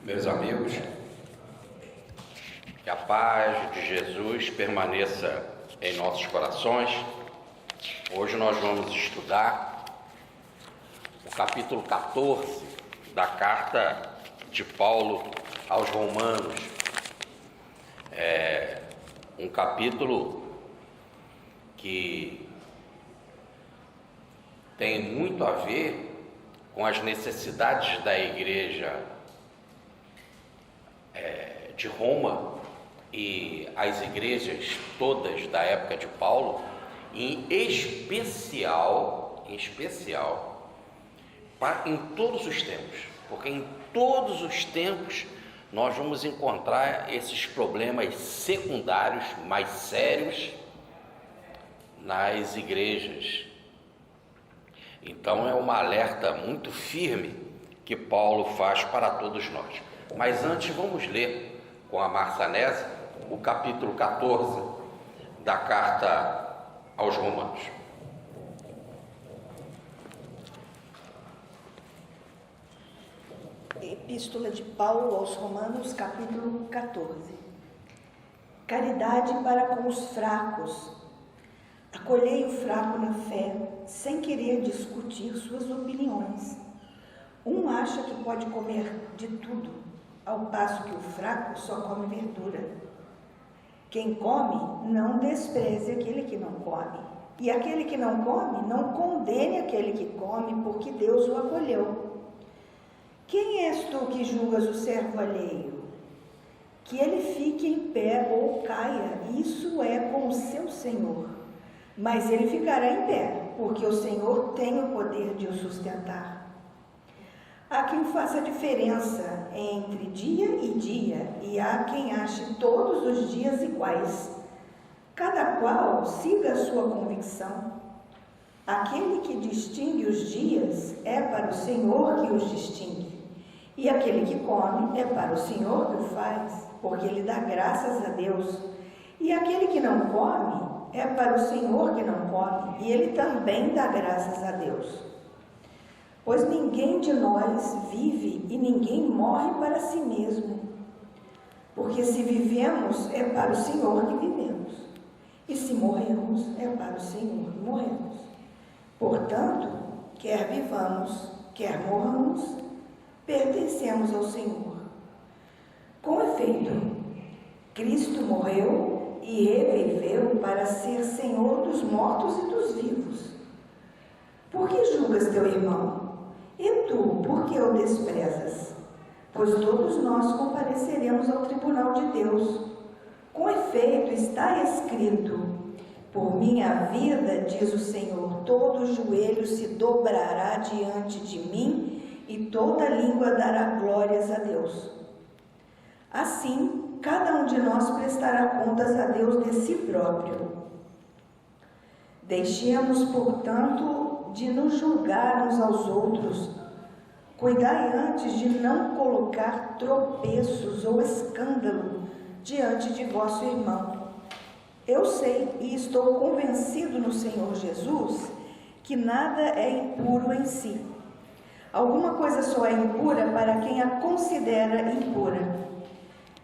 Meus amigos, que a paz de Jesus permaneça em nossos corações. Hoje nós vamos estudar o capítulo 14 da carta de Paulo aos Romanos. É um capítulo que tem muito a ver com as necessidades da igreja de Roma e as igrejas todas da época de Paulo, em especial em todos os tempos, porque em todos os tempos nós vamos encontrar esses problemas secundários mais sérios nas igrejas. Então é uma alerta muito firme que Paulo faz para todos nós. Mas antes vamos ler com a Marçanese o capítulo 14 da carta aos Romanos. Epístola de Paulo aos Romanos, capítulo 14. Caridade para com os fracos. Acolhei o fraco na fé, sem querer discutir suas opiniões. Um acha que pode comer de tudo, ao passo que o fraco só come verdura. Quem come, não despreze aquele que não come. E aquele que não come, não condene aquele que come, porque Deus o acolheu. Quem és tu que julgas o servo alheio? Que ele fique em pé ou caia, isso é com o seu Senhor. Mas ele ficará em pé, porque o Senhor tem o poder de o sustentar. Há quem faça diferença entre dia e dia, e há quem ache todos os dias iguais. Cada qual siga a sua convicção. Aquele que distingue os dias é para o Senhor que os distingue, e aquele que come é para o Senhor que o faz, porque ele dá graças a Deus. E aquele que não come é para o Senhor que não come, e ele também dá graças a Deus. Pois ninguém de nós vive e ninguém morre para si mesmo. Porque se vivemos, é para o Senhor que vivemos. E se morremos, é para o Senhor que morremos. Portanto, quer vivamos, quer morramos, pertencemos ao Senhor. Com efeito, Cristo morreu e reviveu para ser Senhor dos mortos e dos vivos. Por que julgas teu irmão? E tu, por que o desprezas? Pois todos nós compareceremos ao tribunal de Deus. Com efeito, está escrito: por minha vida, diz o Senhor, todo joelho se dobrará diante de mim e toda língua dará glórias a Deus. Assim, cada um de nós prestará contas a Deus de si próprio. Deixemos, portanto, de nos julgar uns aos outros. Cuidai antes de não colocar tropeços ou escândalo diante de vosso irmão. Eu sei e estou convencido no Senhor Jesus que nada é impuro em si. Alguma coisa só é impura para quem a considera impura.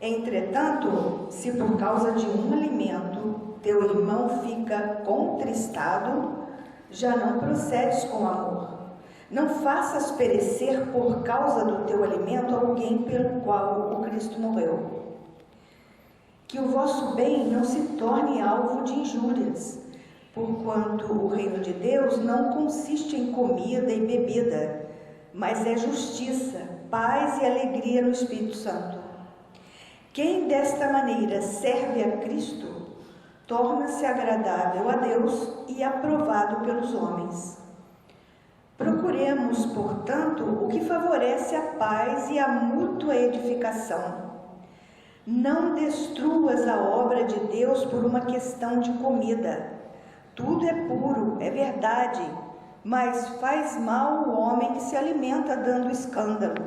Entretanto, se por causa de um alimento teu irmão fica contristado, já não procedes com amor. Não faças perecer por causa do teu alimento alguém pelo qual o Cristo morreu. Que o vosso bem não se torne alvo de injúrias, porquanto o reino de Deus não consiste em comida e bebida, mas é justiça, paz e alegria no Espírito Santo. Quem desta maneira serve a Cristo, torna-se agradável a Deus e aprovado pelos homens. Procuremos, portanto, o que favorece a paz e a mútua edificação. Não destruas a obra de Deus por uma questão de comida. Tudo é puro, é verdade, mas faz mal o homem que se alimenta dando escândalo.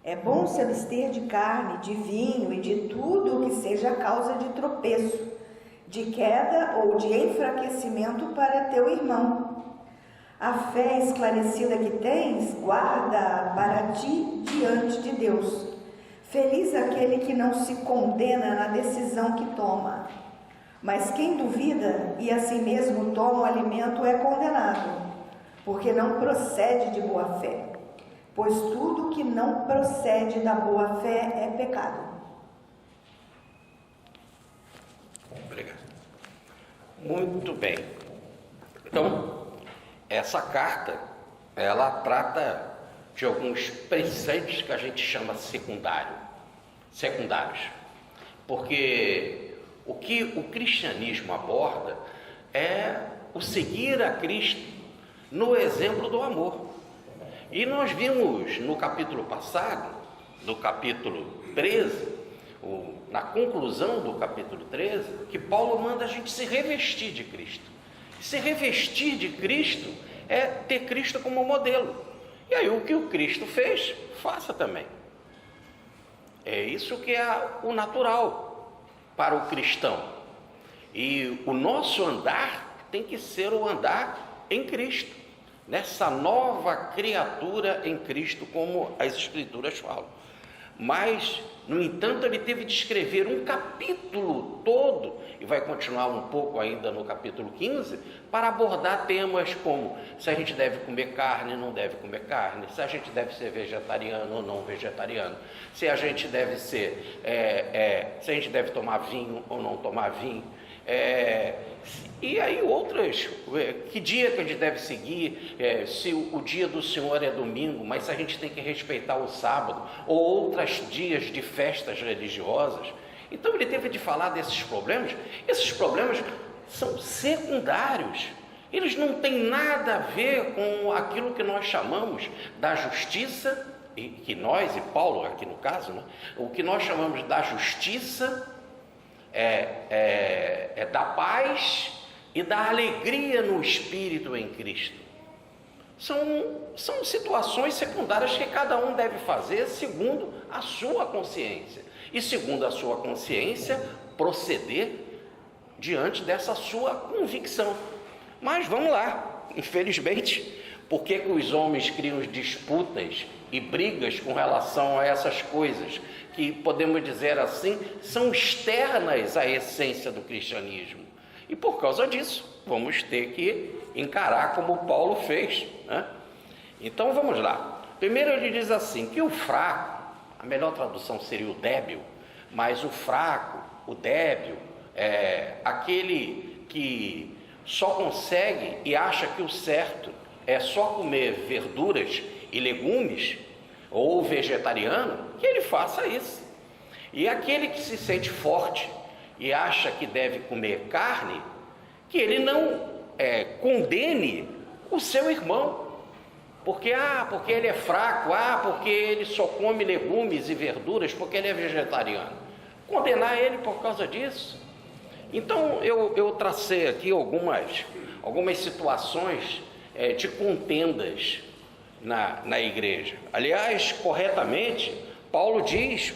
É bom se abster de carne, de vinho e de tudo o que seja causa de tropeço, de queda ou de enfraquecimento para teu irmão. A fé esclarecida que tens, guarda-a para ti diante de Deus. Feliz aquele que não se condena na decisão que toma. Mas quem duvida e a si mesmo toma o alimento é condenado, porque não procede de boa fé. Pois tudo que não procede da boa fé é pecado. Obrigado. Muito bem. Então, essa carta, ela trata de alguns preceitos que a gente chama secundários. Porque o que o cristianismo aborda é o seguir a Cristo no exemplo do amor. E nós vimos no capítulo passado, no capítulo 13, na conclusão do capítulo 13, que Paulo manda a gente se revestir de Cristo. Se revestir de Cristo é ter Cristo como modelo. E aí o que o Cristo fez, faça também. É isso que é o natural para o cristão. E o nosso andar tem que ser o andar em Cristo, nessa nova criatura em Cristo, como as Escrituras falam. Mas, no entanto, ele teve de escrever um capítulo todo, e vai continuar um pouco ainda no capítulo 15, para abordar temas como se a gente deve comer carne, não deve comer carne, se a gente deve ser vegetariano ou não vegetariano, se a gente deve ser, se a gente deve tomar vinho ou não tomar vinho, e aí outras, que dia que a gente deve seguir, se o dia do Senhor é domingo, mas se a gente tem que respeitar o sábado, ou outros dias de festas religiosas. Então ele teve de falar desses problemas. Esses problemas são secundários, eles não têm nada a ver com aquilo que nós chamamos da justiça, e que nós, e Paulo aqui no caso, né, o que nós chamamos da justiça, da paz e da alegria no Espírito em Cristo. São situações secundárias que cada um deve fazer segundo a sua consciência. E segundo a sua consciência, proceder diante dessa sua convicção. Mas vamos lá, infelizmente, por que os homens criam disputas e brigas com relação a essas coisas que, podemos dizer assim, são externas à essência do cristianismo? E por causa disso, vamos ter que encarar como Paulo fez, né? Então vamos lá. Primeiro ele diz assim, que o fraco, a melhor tradução seria o débil, mas o fraco, o débil, aquele que só consegue e acha que o certo é só comer verduras e legumes, ou vegetariano, que ele faça isso. E aquele que se sente forte e acha que deve comer carne, que ele não condene o seu irmão, porque ele é fraco, porque ele só come legumes e verduras, porque ele é vegetariano. Condenar ele por causa disso. Então eu tracei aqui algumas situações de contendas na igreja. Aliás, corretamente, Paulo diz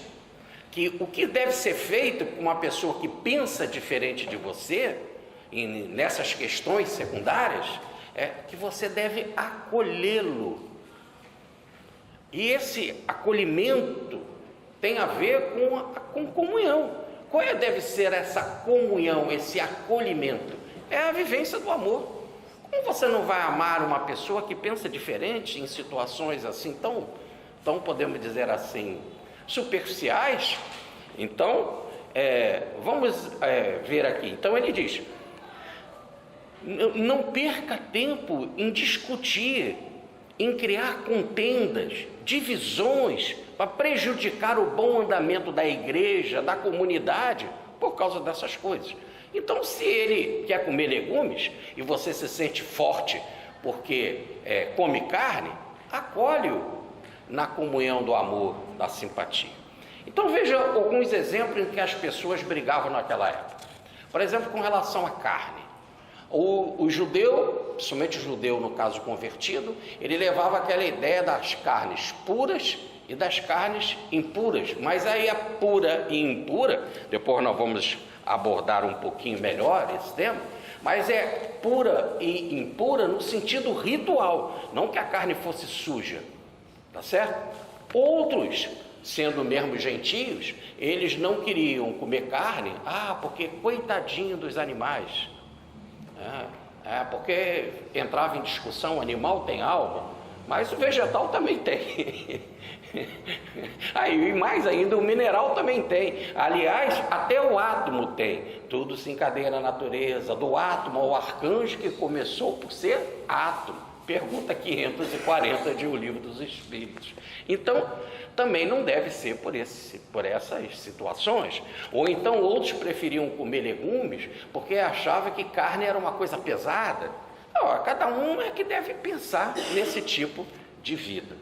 que o que deve ser feito com uma pessoa que pensa diferente de você, nessas questões secundárias, é que você deve acolhê-lo. E esse acolhimento tem a ver com comunhão. Qual deve ser essa comunhão, esse acolhimento? É a vivência do amor. Como você não vai amar uma pessoa que pensa diferente em situações assim tão podemos dizer assim, superficiais? Então, vamos ver aqui. Então ele diz, não perca tempo em discutir, em criar contendas, divisões, para prejudicar o bom andamento da igreja, da comunidade, por causa dessas coisas. Então, se ele quer comer legumes e você se sente forte porque come carne, acolhe-o na comunhão do amor, da simpatia. Então, veja alguns exemplos em que as pessoas brigavam naquela época. Por exemplo, com relação à carne. O judeu, principalmente o judeu no caso convertido, ele levava aquela ideia das carnes puras e das carnes impuras. Mas aí a pura e impura, depois nós vamos abordar um pouquinho melhor esse tema, mas é pura e impura no sentido ritual, não que a carne fosse suja, tá certo? Outros sendo mesmo gentios, eles não queriam comer carne, porque coitadinho dos animais, porque entrava em discussão, o animal tem alma, mas o vegetal também tem. Aí, mais ainda, o mineral também tem. Aliás, até o átomo tem. Tudo se encadeia na natureza. Do átomo ao arcanjo, que começou por ser átomo. Pergunta 540 de O Livro dos Espíritos. Então, também não deve ser por essas situações. Ou então outros preferiam comer legumes porque achavam que carne era uma coisa pesada. Cada um é que deve pensar nesse tipo de vida.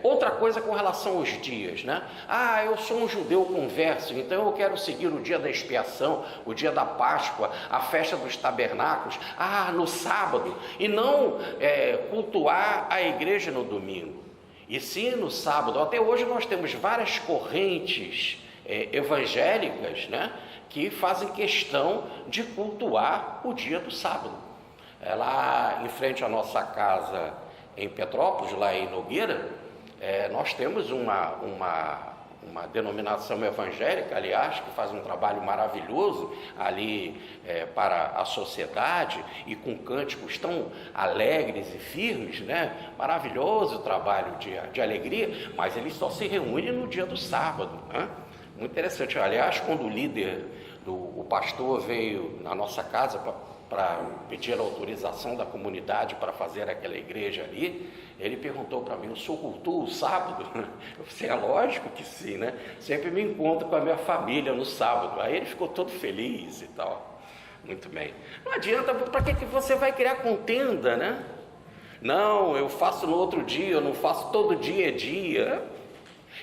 Outra coisa com relação aos dias, né? Eu sou um judeu converso, então eu quero seguir o dia da expiação, o dia da Páscoa, a festa dos tabernáculos, no sábado, e não cultuar a igreja no domingo, e sim no sábado. Até hoje nós temos várias correntes evangélicas, né, que fazem questão de cultuar o dia do sábado. Lá em frente à nossa casa em Petrópolis, lá em Nogueira, nós temos uma denominação evangélica, aliás, que faz um trabalho maravilhoso ali para a sociedade, e com cânticos tão alegres e firmes, né? Maravilhoso trabalho de alegria, mas eles só se reúnem no dia do sábado, né? Muito interessante. Aliás, quando o líder, o pastor veio na nossa casa para pedir a autorização da comunidade para fazer aquela igreja ali, ele perguntou para mim: o senhor cultua o sábado? Eu falei: lógico que sim, né? Sempre me encontro com a minha família no sábado. Aí ele ficou todo feliz e tal. Muito bem. Não adianta, para que você vai criar contenda, né? Não, eu faço no outro dia, eu não faço todo dia, é dia.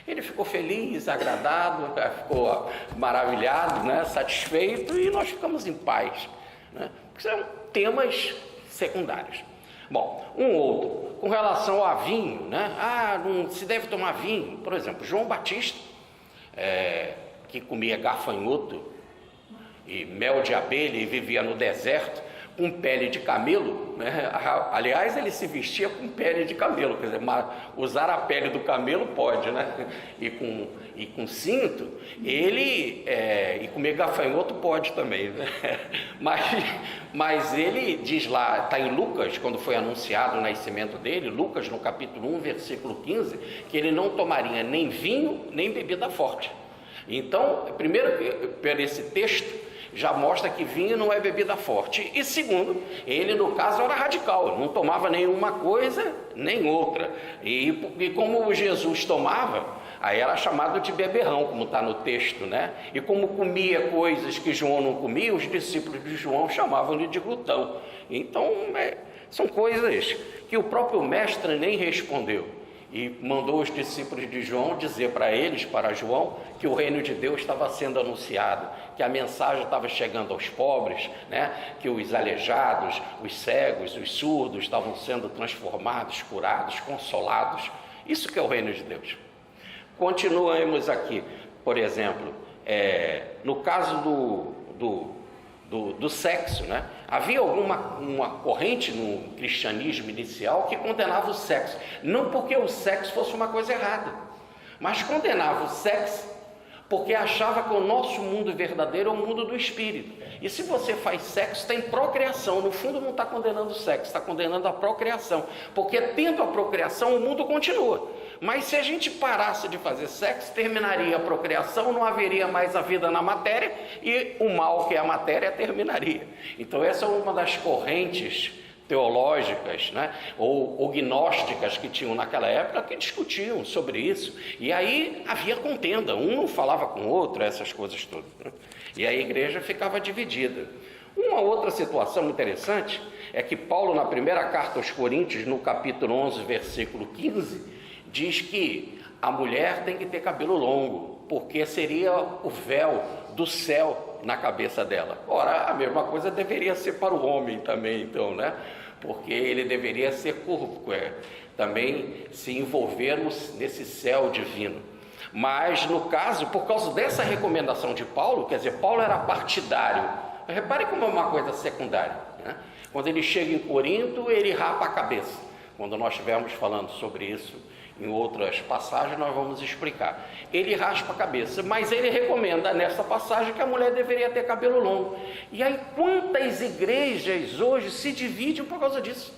Ele ficou feliz, agradado, ficou maravilhado, né? Satisfeito, e nós ficamos em paz, né? São temas secundários. Bom, um outro, com relação a vinho, né? Não se deve tomar vinho. Por exemplo, João Batista, que comia gafanhoto e mel de abelha e vivia no deserto com pele de camelo, né? Aliás, ele se vestia com pele de camelo, quer dizer, usar a pele do camelo pode, né? E com cinto, e comer gafanhoto pode também, né? Mas ele diz lá, está em Lucas, quando foi anunciado o nascimento dele, Lucas no capítulo 1, versículo 15, que ele não tomaria nem vinho, nem bebida forte. Então, primeiro, por esse texto, já mostra que vinho não é bebida forte. E segundo, ele no caso era radical, não tomava nenhuma coisa nem outra. E como Jesus tomava, aí era chamado de beberrão, como está no texto, né? E como comia coisas que João não comia, os discípulos de João chamavam-lhe de glutão. Então, são coisas que o próprio mestre nem respondeu. E mandou os discípulos de João dizer para João, que o reino de Deus estava sendo anunciado, que a mensagem estava chegando aos pobres, né? Que os aleijados, os cegos, os surdos estavam sendo transformados, curados, consolados. Isso que é o reino de Deus. Continuamos aqui, por exemplo, no caso do sexo, né? Havia uma corrente no cristianismo inicial que condenava o sexo, não porque o sexo fosse uma coisa errada, mas condenava o sexo porque achava que o nosso mundo verdadeiro é o mundo do espírito. E se você faz sexo, tem procriação. No fundo não está condenando o sexo, está condenando a procriação, porque tendo a procriação o mundo continua. Mas se a gente parasse de fazer sexo, terminaria a procriação, não haveria mais a vida na matéria, e o mal que é a matéria terminaria. Então essa é uma das correntes teológicas, né, ou gnósticas que tinham naquela época, que discutiam sobre isso, e aí havia contenda, um não falava com o outro, essas coisas todas, né? E a igreja ficava dividida. Uma outra situação interessante é que Paulo, na primeira carta aos Coríntios, no capítulo 11, versículo 15, diz que a mulher tem que ter cabelo longo, porque seria o véu do céu na cabeça dela. Ora, a mesma coisa deveria ser para o homem também, então, né? Porque ele deveria ser curvo, também se envolver nesse céu divino. Mas, no caso, por causa dessa recomendação de Paulo, quer dizer, Paulo era partidário. Repare como é uma coisa secundária, né? Quando ele chega em Corinto, ele rapa a cabeça. Quando nós estivermos falando sobre isso Em outras passagens nós vamos explicar. Ele raspa a cabeça, mas ele recomenda nessa passagem que a mulher deveria ter cabelo longo. E aí quantas igrejas hoje se dividem por causa disso?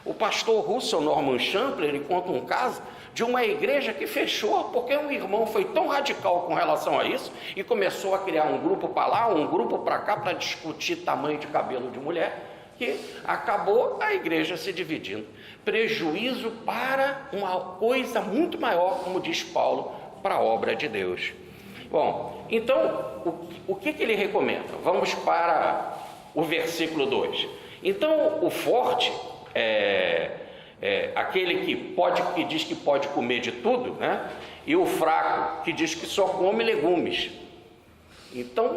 O pastor Russell Norman Champlin, ele conta um caso de uma igreja que fechou porque um irmão foi tão radical com relação a isso e começou a criar um grupo para lá, um grupo para cá, para discutir tamanho de cabelo de mulher, que acabou a igreja se dividindo. Prejuízo para uma coisa muito maior, como diz Paulo, para a obra de Deus. Bom, então, o que ele recomenda? Vamos para o versículo 2. Então, o forte aquele que diz que pode comer de tudo, né? E o fraco, que diz que só come legumes. Então,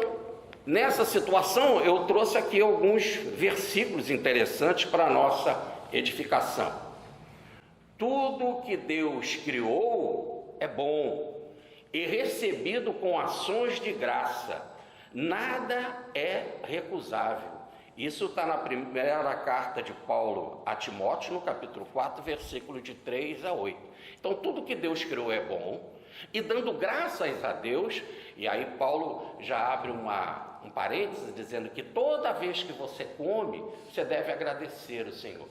nessa situação, eu trouxe aqui alguns versículos interessantes para a nossa edificação. Tudo que Deus criou é bom e recebido com ações de graça. Nada é recusável. Isso está na primeira carta de Paulo a Timóteo, no capítulo 4, versículo de 3 a 8. Então, tudo que Deus criou é bom, e dando graças a Deus, e aí Paulo já abre um parênteses, dizendo que toda vez que você come, você deve agradecer o Senhor.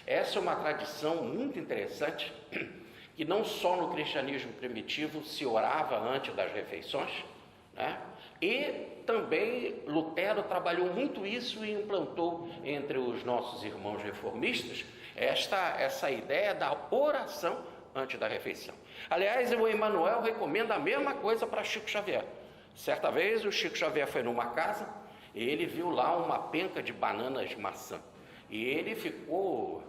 Essa é uma tradição muito interessante, que não só no cristianismo primitivo se orava antes das refeições, né? E também Lutero trabalhou muito isso e implantou entre os nossos irmãos reformistas essa ideia da oração antes da refeição. Aliás, o Emmanuel recomenda a mesma coisa para Chico Xavier. Certa vez o Chico Xavier foi numa casa e ele viu lá uma penca de bananas maçã. E ele ficou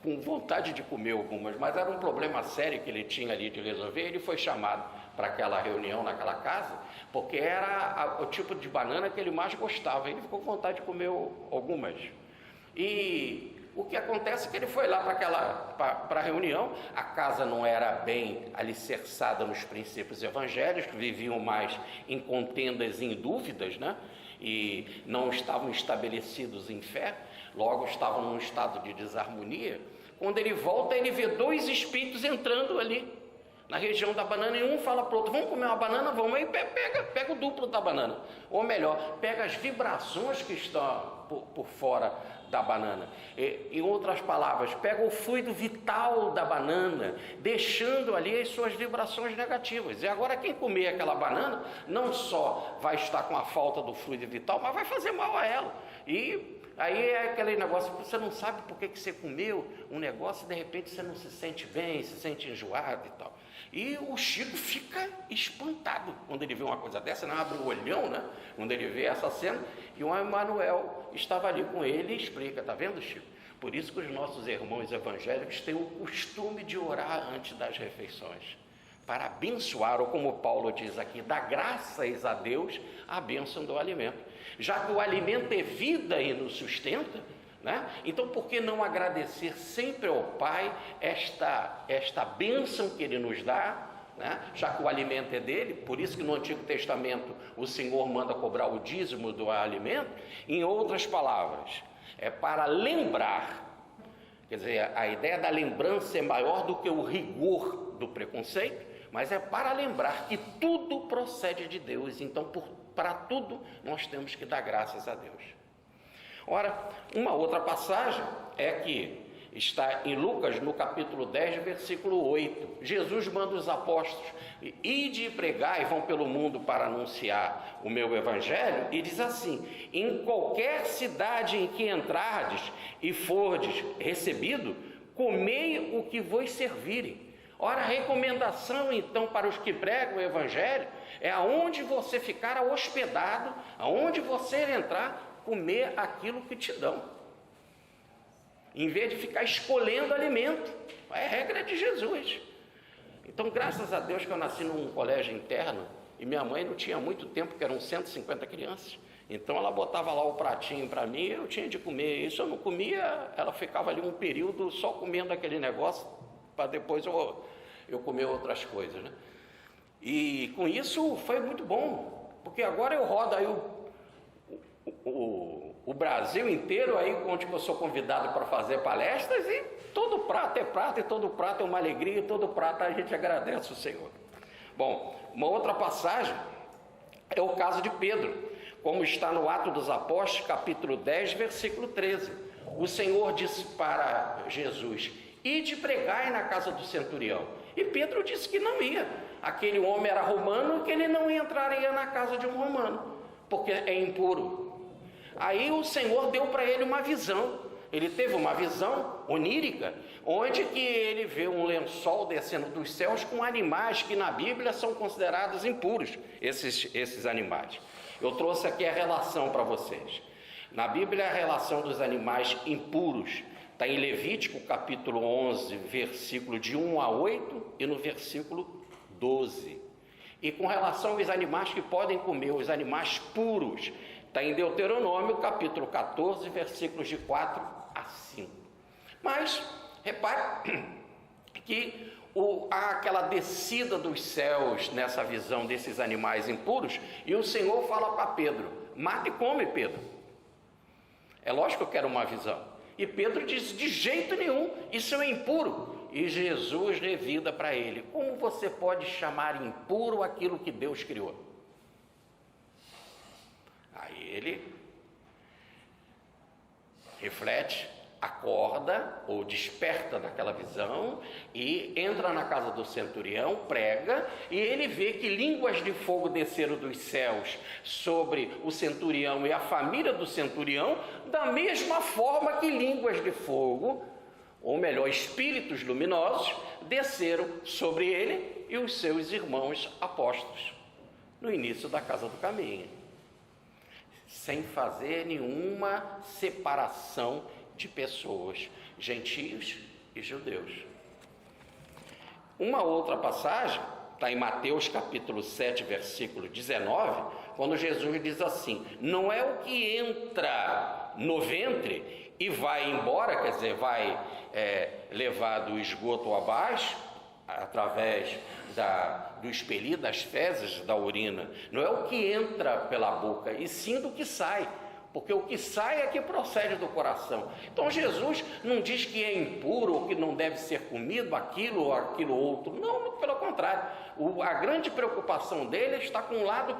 com vontade de comer algumas, mas era um problema sério que ele tinha ali de resolver. Ele foi chamado para aquela reunião naquela casa, porque era o tipo de banana que ele mais gostava. Ele ficou com vontade de comer algumas. E o que acontece é que ele foi lá para a reunião. A casa não era bem alicerçada nos princípios evangélicos, viviam mais em contendas e em dúvidas, né? E não estavam estabelecidos em fé, logo estavam num estado de desarmonia. Quando ele volta, ele vê dois espíritos entrando ali na região da banana, e um fala para o outro: vamos comer uma banana? Vamos. Aí pega o duplo da banana, ou melhor, pega as vibrações que estão por fora da banana. Em outras palavras, pega o fluido vital da banana, deixando ali as suas vibrações negativas. E agora quem comer aquela banana não só vai estar com a falta do fluido vital, mas vai fazer mal a ela. E aí é aquele negócio, você não sabe por que você comeu um negócio e de repente você não se sente bem, se sente enjoado e tal. E o Chico fica espantado quando ele vê uma coisa dessa, não abre o olhão, né? Quando ele vê essa cena, e o Emmanuel estava ali com ele e explica: tá vendo, Chico? Por isso que os nossos irmãos evangélicos têm o costume de orar antes das refeições, para abençoar, ou como Paulo diz aqui, dar graças a Deus a bênção do alimento. Já que o alimento é vida e nos sustenta, né? Então, por que não agradecer sempre ao Pai esta bênção que Ele nos dá, né? Já que o alimento é dele? Por isso que no Antigo Testamento o Senhor manda cobrar o dízimo do alimento. Em outras palavras, é para lembrar, quer dizer, a ideia da lembrança é maior do que o rigor do preconceito, mas é para lembrar que tudo procede de Deus. Então, para tudo nós temos que dar graças a Deus. Ora, uma outra passagem é que está em Lucas, no capítulo 10, versículo 8. Jesus manda os apóstolos: ide e pregai, vão pelo mundo para anunciar o meu evangelho, e diz assim: em qualquer cidade em que entrardes e fordes recebido, comei o que vos servirem. Ora, a recomendação então para os que pregam o evangelho é aonde você ficar hospedado, aonde você entrar, comer aquilo que te dão, em vez de ficar escolhendo alimento. É a regra de Jesus. Então, graças a Deus que eu nasci num colégio interno, e minha mãe não tinha muito tempo, que eram 150 crianças, então ela botava lá o pratinho para mim, eu tinha de comer. Isso eu não comia, ela ficava ali um período só comendo aquele negócio, para depois eu comer outras coisas, né? E com isso foi muito bom, porque agora eu rodo aí o Brasil inteiro, aí onde eu sou convidado para fazer palestras, e todo prato é prato, e todo prato é uma alegria, e todo prato a gente agradece o Senhor. Bom, uma outra passagem é o caso de Pedro, como está no Atos dos Apóstolos, capítulo 10, versículo 13. O Senhor disse para Jesus: ide pregai na casa do centurião. E Pedro disse que não ia. Aquele homem era romano e que ele não entraria na casa de um romano, porque é impuro. Aí o Senhor deu para ele uma visão. Ele teve uma visão onírica, onde que ele vê um lençol descendo dos céus com animais que na Bíblia são considerados impuros, esses animais. Eu trouxe aqui a relação para vocês. Na Bíblia, a relação dos animais impuros está em Levítico, capítulo 11, versículo de 1 a 8 e no versículo 12. E com relação aos animais que podem comer, os animais puros, está em Deuteronômio, capítulo 14, versículos de 4 a 5. Mas, repare que há aquela descida dos céus nessa visão desses animais impuros, e o Senhor fala para Pedro: mata e come, Pedro. É lógico que eu quero uma visão. E Pedro diz: de jeito nenhum, isso é impuro. E Jesus revida para ele: como você pode chamar impuro aquilo que Deus criou? Aí ele reflete, acorda ou desperta daquela visão e entra na casa do centurião, prega, e ele vê que línguas de fogo desceram dos céus sobre o centurião e a família do centurião, da mesma forma que línguas de fogo, ou melhor, espíritos luminosos, desceram sobre ele e os seus irmãos apóstolos, no início da casa do caminho, sem fazer nenhuma separação de pessoas, gentios e judeus. Uma outra passagem está em Mateus capítulo 7, versículo 19, quando Jesus diz assim: não é o que entra no ventre e vai embora, quer dizer, vai levar do esgoto abaixo, através do expelir das fezes, da urina, não é o que entra pela boca, e sim do que sai, porque o que sai é que procede do coração. Então Jesus não diz que é impuro ou que não deve ser comido aquilo ou aquilo outro, não, muito pelo contrário. A grande preocupação dele está com o lado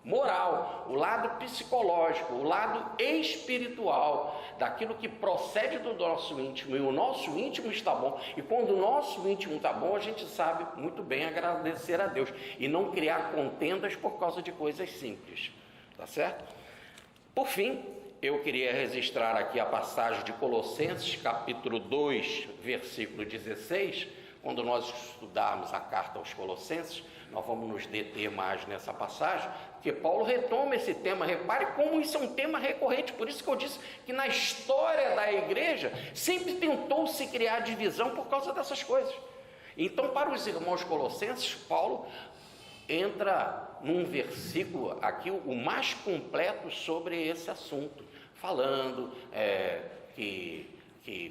moral, o lado psicológico, o lado espiritual, daquilo que procede do nosso íntimo, e o nosso íntimo está bom, e quando o nosso íntimo está bom, a gente sabe muito bem agradecer a Deus, e não criar contendas por causa de coisas simples, tá certo? Por fim, eu queria registrar aqui a passagem de Colossenses, capítulo 2, versículo 16, quando nós estudarmos a carta aos Colossenses, nós vamos nos deter mais nessa passagem, porque Paulo retoma esse tema. Repare como isso é um tema recorrente, por isso que eu disse que na história da igreja sempre tentou se criar divisão por causa dessas coisas. Então, para os irmãos colossenses, Paulo entra num versículo aqui o mais completo sobre esse assunto, falando que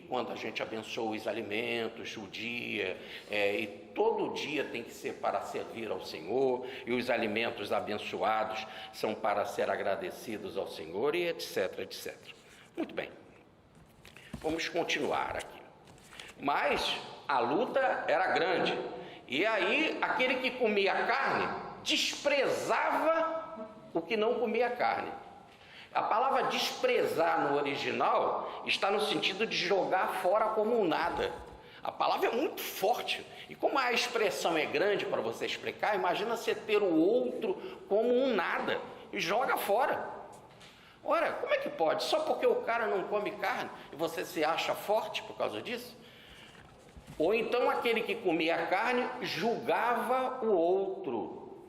quando a gente abençoa os alimentos, o dia, e todo dia tem que ser para servir ao Senhor, e os alimentos abençoados são para ser agradecidos ao Senhor, e etc, etc. Muito bem, vamos continuar aqui. Mas a luta era grande, e aí aquele que comia carne desprezava o que não comia carne. A palavra desprezar no original está no sentido de jogar fora como um nada. A palavra é muito forte, e como a expressão é grande para você explicar, imagina você ter o outro como um nada e joga fora. Ora, como é que pode? Só porque o cara não come carne e você se acha forte por causa disso? Ou então aquele que comia carne julgava o outro,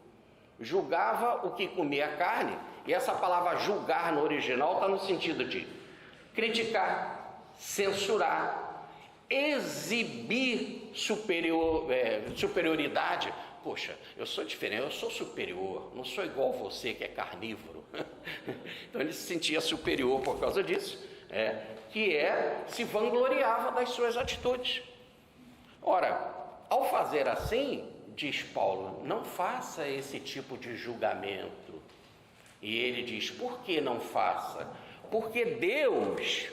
julgava o que comia carne. E essa palavra julgar no original está no sentido de criticar, censurar, exibir superioridade. Poxa, eu sou diferente, eu sou superior, não sou igual você que é carnívoro. Então ele se sentia superior por causa disso, se vangloriava das suas atitudes. Ora, ao fazer assim, diz Paulo, não faça esse tipo de julgamento. E ele diz, por que não faça? Porque Deus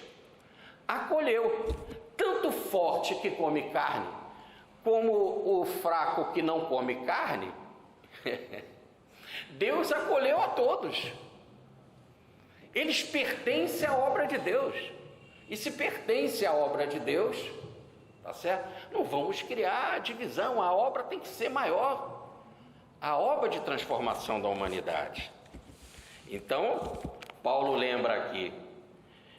acolheu tanto forte que come carne, como o fraco que não come carne, Deus acolheu a todos. Eles pertencem à obra de Deus. E se pertence à obra de Deus, tá certo? Não vamos criar divisão, a obra tem que ser maior. A obra de transformação da humanidade. Então, Paulo lembra aqui,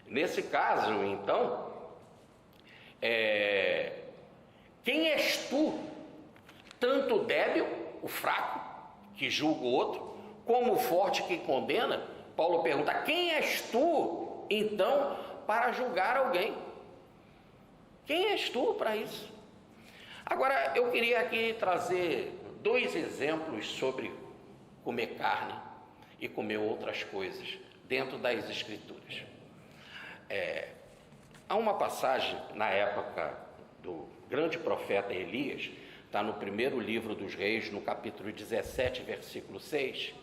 nesse caso, então, quem és tu, tanto o débil, o fraco, que julga o outro, como o forte que condena? Paulo pergunta, quem és tu, então, para julgar alguém? Quem és tu para isso? Agora, eu queria aqui trazer 2 exemplos sobre comer carne e comer outras coisas dentro das Escrituras. Há uma passagem na época do grande profeta Elias, está no primeiro livro dos Reis, no capítulo 17, versículo 6,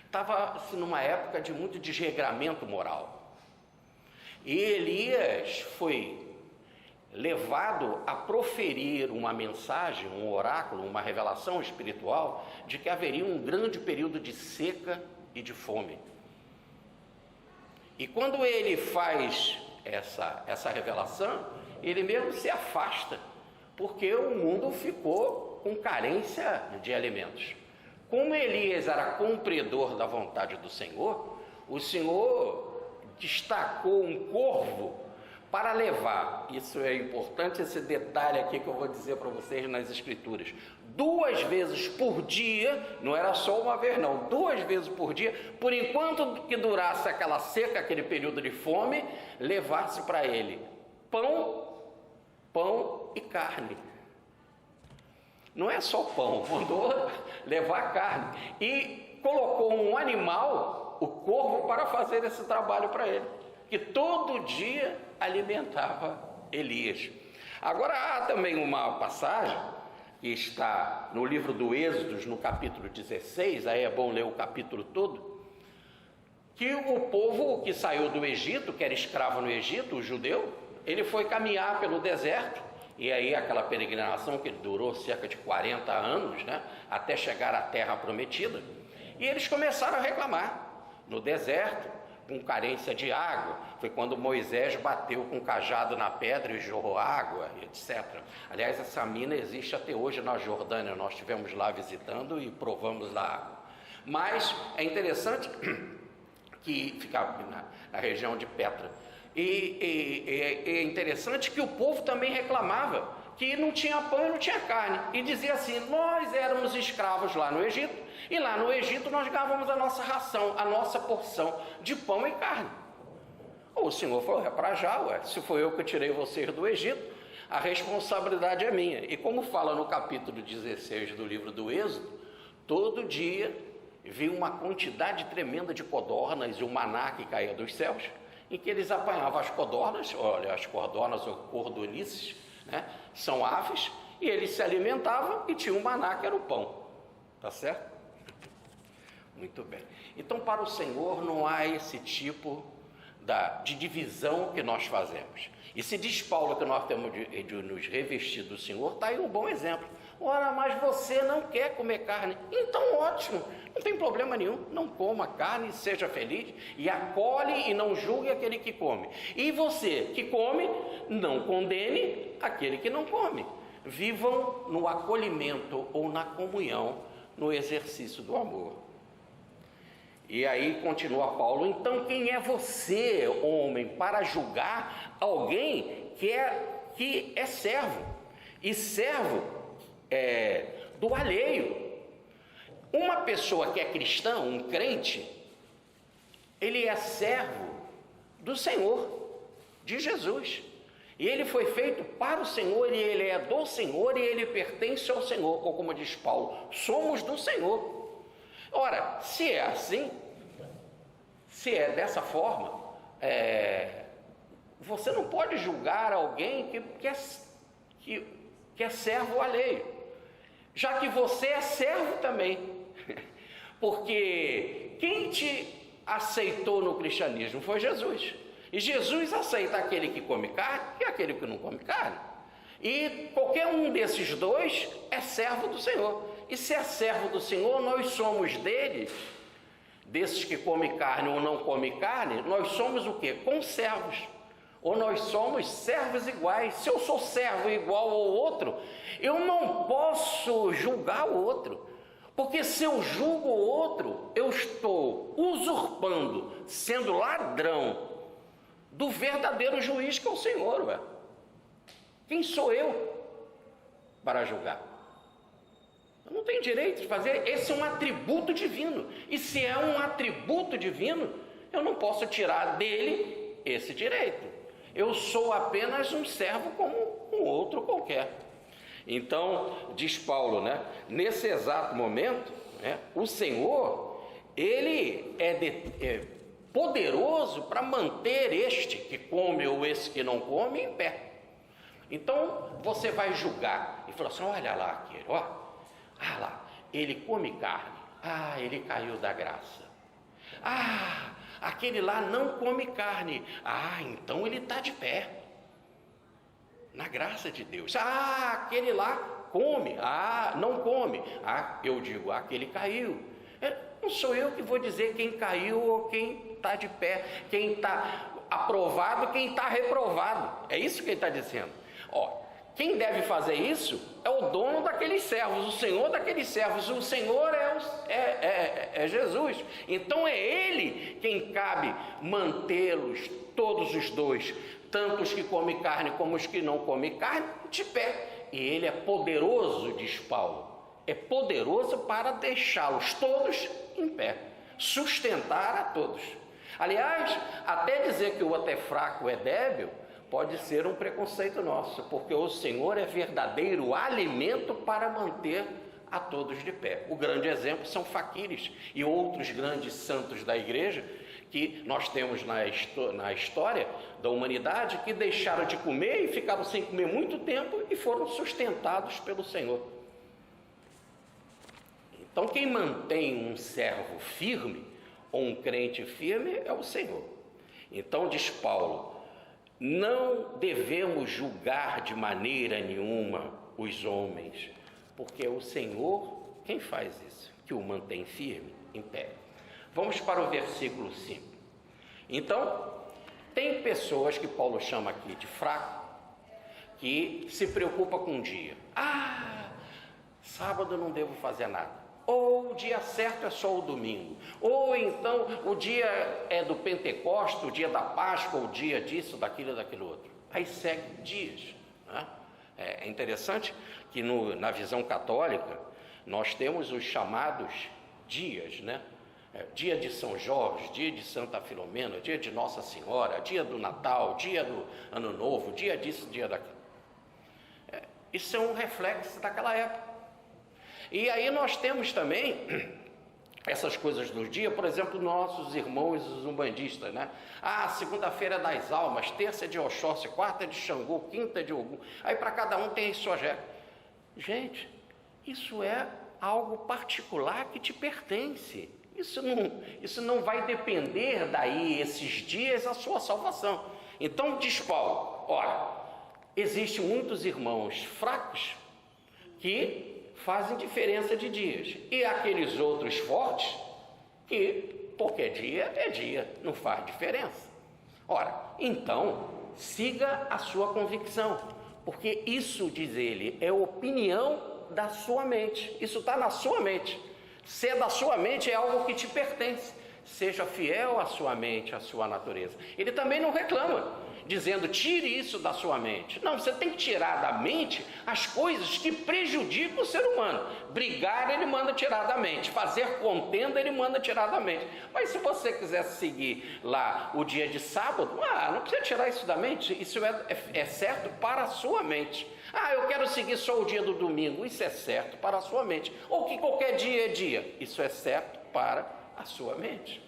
estava-se numa época de muito desregramento moral. E Elias foi levado a proferir uma mensagem, um oráculo, uma revelação espiritual, de que haveria um grande período de seca e de fome. E quando ele faz essa revelação, ele mesmo se afasta, porque o mundo ficou com carência de alimentos. Como Elias era cumpridor da vontade do Senhor, o Senhor destacou um corvo para levar, isso é importante, esse detalhe aqui que eu vou dizer para vocês nas Escrituras, 2 vezes por dia, não era só uma vez não, 2 vezes por dia, por enquanto que durasse aquela seca, aquele período de fome, levasse para ele pão e carne. Não é só pão, mandou levar carne e colocou um animal, o corvo, para fazer esse trabalho para ele, que todo dia alimentava Elias. Agora há também uma passagem que está no livro do Êxodo, no capítulo 16, aí é bom ler o capítulo todo, que o povo que saiu do Egito, que era escravo no Egito, o judeu, ele foi caminhar pelo deserto, e aí aquela peregrinação que durou cerca de 40 anos, né, até chegar à terra prometida, e eles começaram a reclamar no deserto, com carência de água. Foi quando Moisés bateu com o cajado na pedra e jorrou água, etc. Aliás, essa mina existe até hoje na Jordânia, nós estivemos lá visitando e provamos da água. Mas é interessante que ficava na região de Petra. E é interessante que o povo também reclamava que não tinha pão e não tinha carne, e dizia assim, nós éramos escravos lá no Egito, e lá no Egito nós ganhávamos a nossa ração, a nossa porção de pão e carne. O Senhor falou, é para já, se foi eu que tirei vocês do Egito, a responsabilidade é minha. E como fala no capítulo 16 do livro do Êxodo, todo dia vinha uma quantidade tremenda de codornas e o maná que caía dos céus, em que eles apanhavam as codornas, olha, as codornas ou cordonices, né, são aves, e eles se alimentavam e tinha um maná que era o pão, tá certo? Muito bem. Então, para o Senhor não há esse tipo de divisão que nós fazemos. E se diz Paulo que nós temos de nos revestir do Senhor, está aí um bom exemplo. Ora, mas você não quer comer carne, então ótimo, não tem problema nenhum, não coma carne, seja feliz, e acolhe e não julgue aquele que come. E você que come, não condene aquele que não come. Vivam no acolhimento ou na comunhão, no exercício do amor. E aí continua Paulo, então quem é você, homem, para julgar alguém que é servo, e servo do alheio? Uma pessoa que é cristã, um crente, ele é servo do Senhor, de Jesus, e ele foi feito para o Senhor, e ele é do Senhor, e ele pertence ao Senhor, ou como diz Paulo, somos do Senhor. Ora, se é assim, se é dessa forma, você não pode julgar alguém que é servo alheio, já que você é servo também, porque quem te aceitou no cristianismo foi Jesus, E Jesus aceita aquele que come carne e aquele que não come carne. E qualquer um desses dois é servo do Senhor. E se é servo do Senhor, nós somos deles, desses que comem carne ou não comem carne, nós somos o quê? Conservos. Ou nós somos servos iguais. Se eu sou servo igual ao outro, eu não posso julgar o outro. Porque se eu julgo o outro, eu estou usurpando, sendo ladrão do verdadeiro juiz que é o Senhor, ué. Quem sou eu para julgar? Eu não tenho direito de fazer. Esse é um atributo divino. E se é um atributo divino, eu não posso tirar dele esse direito. Eu sou apenas um servo como um outro qualquer. Então, diz Paulo, né? Nesse exato momento, né, o Senhor, ele é poderoso para manter este que come ou esse que não come em pé. Então, você vai julgar e falar assim: olha lá aquele, ó, ah lá, ele come carne, ah, ele caiu da graça. Ah, aquele lá não come carne, ah, então ele está de pé, na graça de Deus. Ah, aquele lá come, ah, não come, ah, eu digo, aquele caiu. Não sou eu que vou dizer quem caiu ou quem está de pé, quem está aprovado e quem está reprovado. É isso que ele está dizendo. Ó, quem deve fazer isso é o dono daqueles servos, o Senhor daqueles servos. O Senhor é Jesus. Então é Ele quem cabe mantê-los, todos os dois, tanto os que comem carne como os que não comem carne, de pé. E Ele é poderoso, diz Paulo, é poderoso para deixá-los todos em pé, sustentar a todos. Aliás, até dizer que o outro é fraco, é débil, pode ser um preconceito nosso, porque o Senhor é verdadeiro alimento para manter a todos de pé. O grande exemplo são faquires e outros grandes santos da igreja que nós temos na história da humanidade, que deixaram de comer e ficaram sem comer muito tempo e foram sustentados pelo Senhor. Então quem mantém um servo firme ou um crente firme é o Senhor. Então diz Paulo: não devemos julgar de maneira nenhuma os homens, porque é o Senhor quem faz isso, que o mantém firme, em pé. Vamos para o versículo 5. Então, tem pessoas que Paulo chama aqui de fraco, que se preocupa com o dia. Ah, sábado não devo fazer nada. Ou o dia certo é só o domingo, ou então o dia é do Pentecostes, o dia da Páscoa, o dia disso, daquilo, daquilo outro. Aí segue dias, né? É interessante que na visão católica nós temos os chamados dias, né? Dia de São Jorge, dia de Santa Filomena, dia de Nossa Senhora, dia do Natal, dia do Ano Novo, dia disso, dia daquilo. Isso é um reflexo daquela época. E aí nós temos também essas coisas do dia, por exemplo, nossos irmãos umbandistas, né? Ah, segunda-feira é das almas, terça é de Oxóssi, quarta é de Xangô, quinta é de Ogum. Aí para cada um tem sua regra. Gente, isso é algo particular que te pertence. Isso não vai depender daí, esses dias, a sua salvação. Então diz Paulo: olha, existem muitos irmãos fracos que fazem diferença de dias, e aqueles outros fortes que qualquer dia é dia, não faz diferença. Ora, então siga a sua convicção, porque isso, diz ele, é opinião da sua mente. Isso está na sua mente. Se é da sua mente, é algo que te pertence. Seja fiel à sua mente, à sua natureza. Ele também não reclama, dizendo: tire isso da sua mente. Não, você tem que tirar da mente as coisas que prejudicam o ser humano. Brigar, ele manda tirar da mente. Fazer contenda, ele manda tirar da mente. Mas se você quiser seguir lá o dia de sábado, não precisa tirar isso da mente. Isso é certo para a sua mente. Ah, eu quero seguir só o dia do domingo. Isso é certo para a sua mente. Ou que qualquer dia é dia. Isso é certo para a sua mente.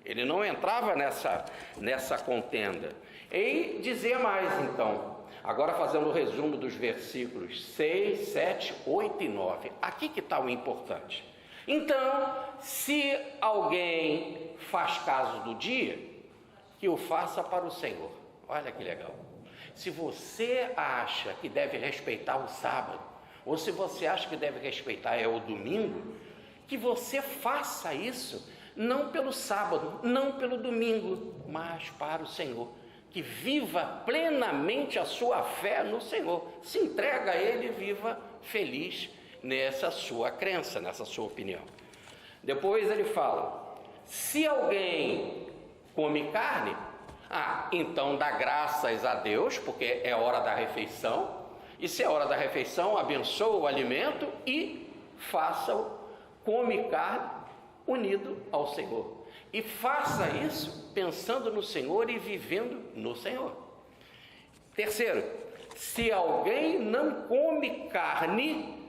Ele não entrava nessa contenda. E dizia mais, então, agora fazendo o resumo dos versículos 6, 7, 8 e 9. Aqui que está o importante. Então, se alguém faz caso do dia, que o faça para o Senhor. Olha que legal. Se você acha que deve respeitar o sábado, ou se você acha que deve respeitar o domingo, que você faça isso, não pelo sábado, não pelo domingo, mas para o Senhor. Que viva plenamente a sua fé no Senhor. Se entrega a Ele e viva feliz nessa sua crença, nessa sua opinião. Depois ele fala: se alguém come carne, então dá graças a Deus, porque é hora da refeição, e se é hora da refeição, abençoa o alimento e faça-o, come carne unido ao Senhor. E faça isso pensando no Senhor e vivendo no Senhor. Terceiro, se alguém não come carne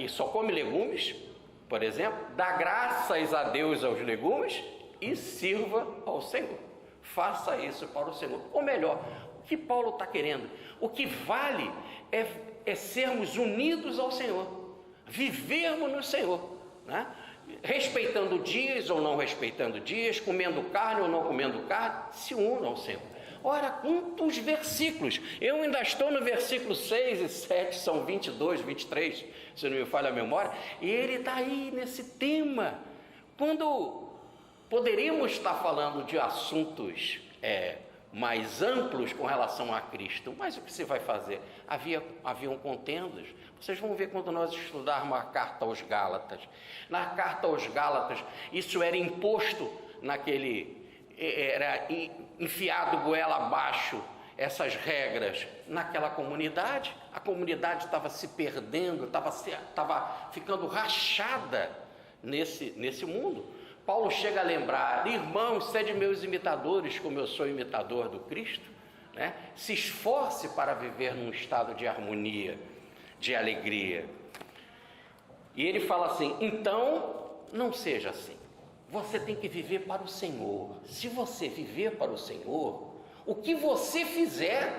e só come legumes, por exemplo, dá graças a Deus aos legumes e sirva ao Senhor. Faça isso para o Senhor. Ou melhor, o que Paulo está querendo? O que vale é sermos unidos ao Senhor, vivermos no Senhor, né? Respeitando dias ou não respeitando dias, comendo carne ou não comendo carne, se unam ao Senhor. Ora, quantos versículos? Eu ainda estou no versículo 6 e 7, são 22, 23, se não me falha a memória, e ele está aí nesse tema. Quando poderíamos estar falando de assuntos mais amplos com relação a Cristo, mas o que se vai fazer? Haviam contendas. Vocês vão ver quando nós estudarmos a carta aos Gálatas. Na carta aos Gálatas, isso era imposto era enfiado goela abaixo, essas regras naquela comunidade. A comunidade estava se perdendo, estava ficando rachada nesse mundo. Paulo chega a lembrar: irmãos, sede meus imitadores, como eu sou imitador do Cristo, né? Se esforce para viver num estado de harmonia, de alegria. E ele fala assim: então, não seja assim. Você tem que viver para o Senhor. Se você viver para o Senhor, o que você fizer,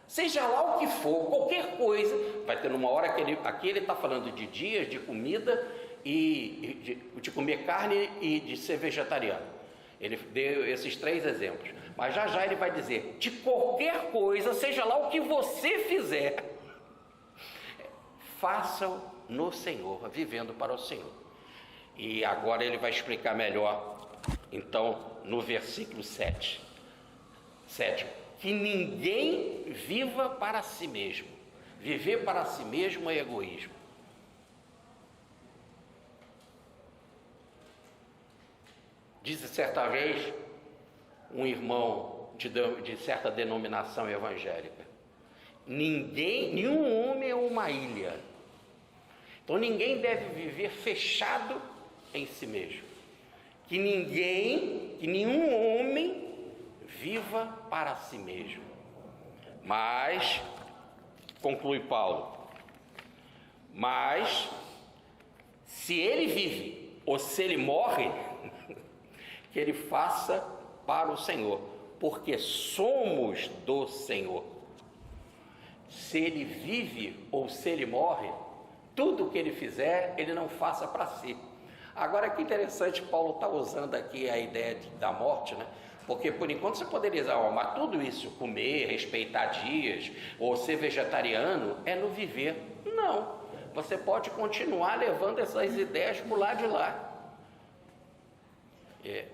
seja lá o que for, qualquer coisa, vai ter uma hora que aqui ele está falando de dias, de comida, e de comer carne e de ser vegetariano. Ele deu esses 3 exemplos, mas já ele vai dizer: de qualquer coisa, seja lá o que você fizer, façam no Senhor, vivendo para o Senhor. E agora ele vai explicar melhor, então, no versículo 7, que ninguém viva para si mesmo. Viver para si mesmo é egoísmo. Disse certa vez um irmão de certa denominação evangélica: nenhum homem é uma ilha. Então ninguém deve viver fechado em si mesmo. Que nenhum homem viva para si mesmo. Mas, conclui Paulo, mas se ele vive ou se ele morre, que ele faça para o Senhor, porque somos do Senhor. Se ele vive ou se ele morre, tudo o que ele fizer, ele não faça para si. Agora, que interessante, Paulo está usando aqui a ideia da morte, né? Porque por enquanto você poderia dizer: mas tudo isso, comer, respeitar dias, ou ser vegetariano, é no viver. Não, você pode continuar levando essas ideias para o lado de lá,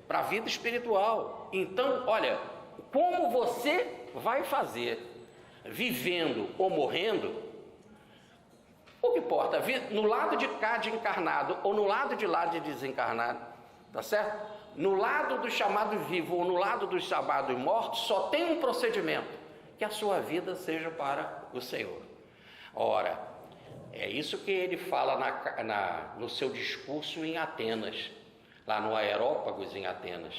para a vida espiritual. Então, olha, como você vai fazer, vivendo ou morrendo, o que importa, no lado de cá de encarnado ou no lado de lá de desencarnado, tá certo? No lado do chamado vivo ou no lado dos chamados mortos, só tem um procedimento: que a sua vida seja para o Senhor. Ora, é isso que ele fala no seu discurso em Atenas, lá no Aerópagos em Atenas,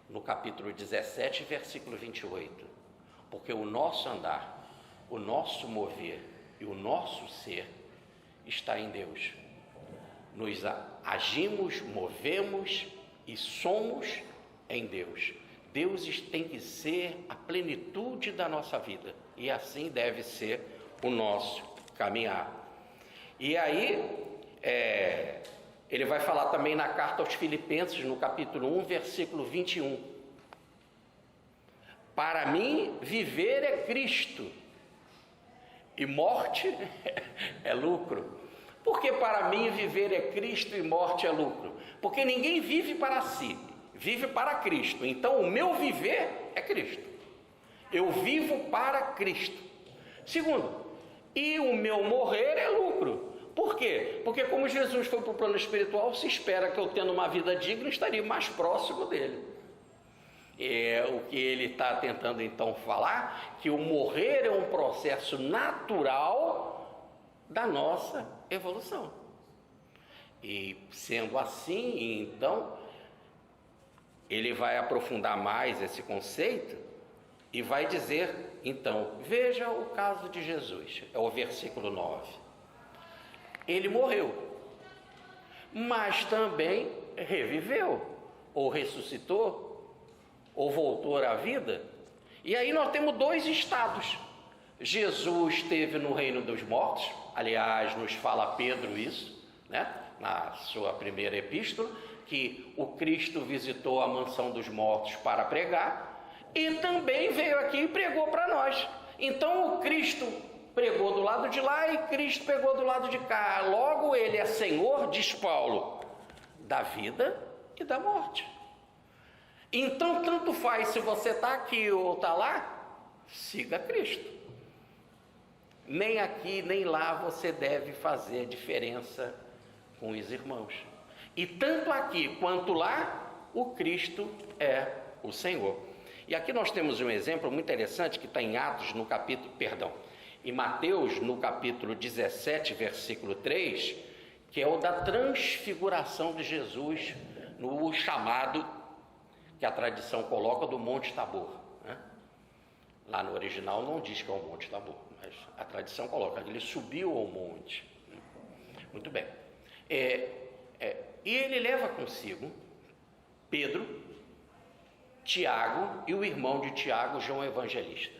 no capítulo 17, versículo 28. Porque o nosso andar, o nosso mover e o nosso ser está em Deus. Nos agimos, movemos e somos em Deus. Deus tem que ser a plenitude da nossa vida, e assim deve ser o nosso caminhar. E aí, ele vai falar também na carta aos Filipenses, no capítulo 1, versículo 21, Para mim, viver é Cristo e morte é lucro. Por que para mim viver é Cristo e morte é lucro? Porque ninguém vive para si, vive para Cristo. Então o meu viver é Cristo. Eu vivo para Cristo. Segundo, e o meu morrer é lucro. Por quê? Porque como Jesus foi para o plano espiritual, se espera que eu tendo uma vida digna, estaria mais próximo dele. É o que ele está tentando então falar, que o morrer é um processo natural da nossa evolução. E sendo assim, então, ele vai aprofundar mais esse conceito e vai dizer, então, veja o caso de Jesus, é o versículo 9. Ele morreu, mas também reviveu, ou ressuscitou, ou voltou à vida. E aí nós temos dois estados. Jesus esteve no reino dos mortos, aliás, nos fala Pedro isso, né? Na sua primeira epístola, que o Cristo visitou a mansão dos mortos para pregar, e também veio aqui e pregou para nós. Então o Cristo pregou do lado de lá e Cristo pregou do lado de cá. Logo ele é Senhor, diz Paulo, da vida e da morte. Então tanto faz se você está aqui ou está lá, siga Cristo. Nem aqui nem lá você deve fazer diferença com os irmãos. E tanto aqui quanto lá, o Cristo é o Senhor. E aqui nós temos um exemplo muito interessante que está em Atos no capítulo, em Mateus no capítulo 17, versículo 3, que é o da transfiguração de Jesus no chamado que a tradição coloca do Monte Tabor, né? Lá no original não diz que é o Monte Tabor, mas a tradição coloca que ele subiu ao monte. Muito bem. E ele leva consigo Pedro, Tiago e o irmão de Tiago, João Evangelista.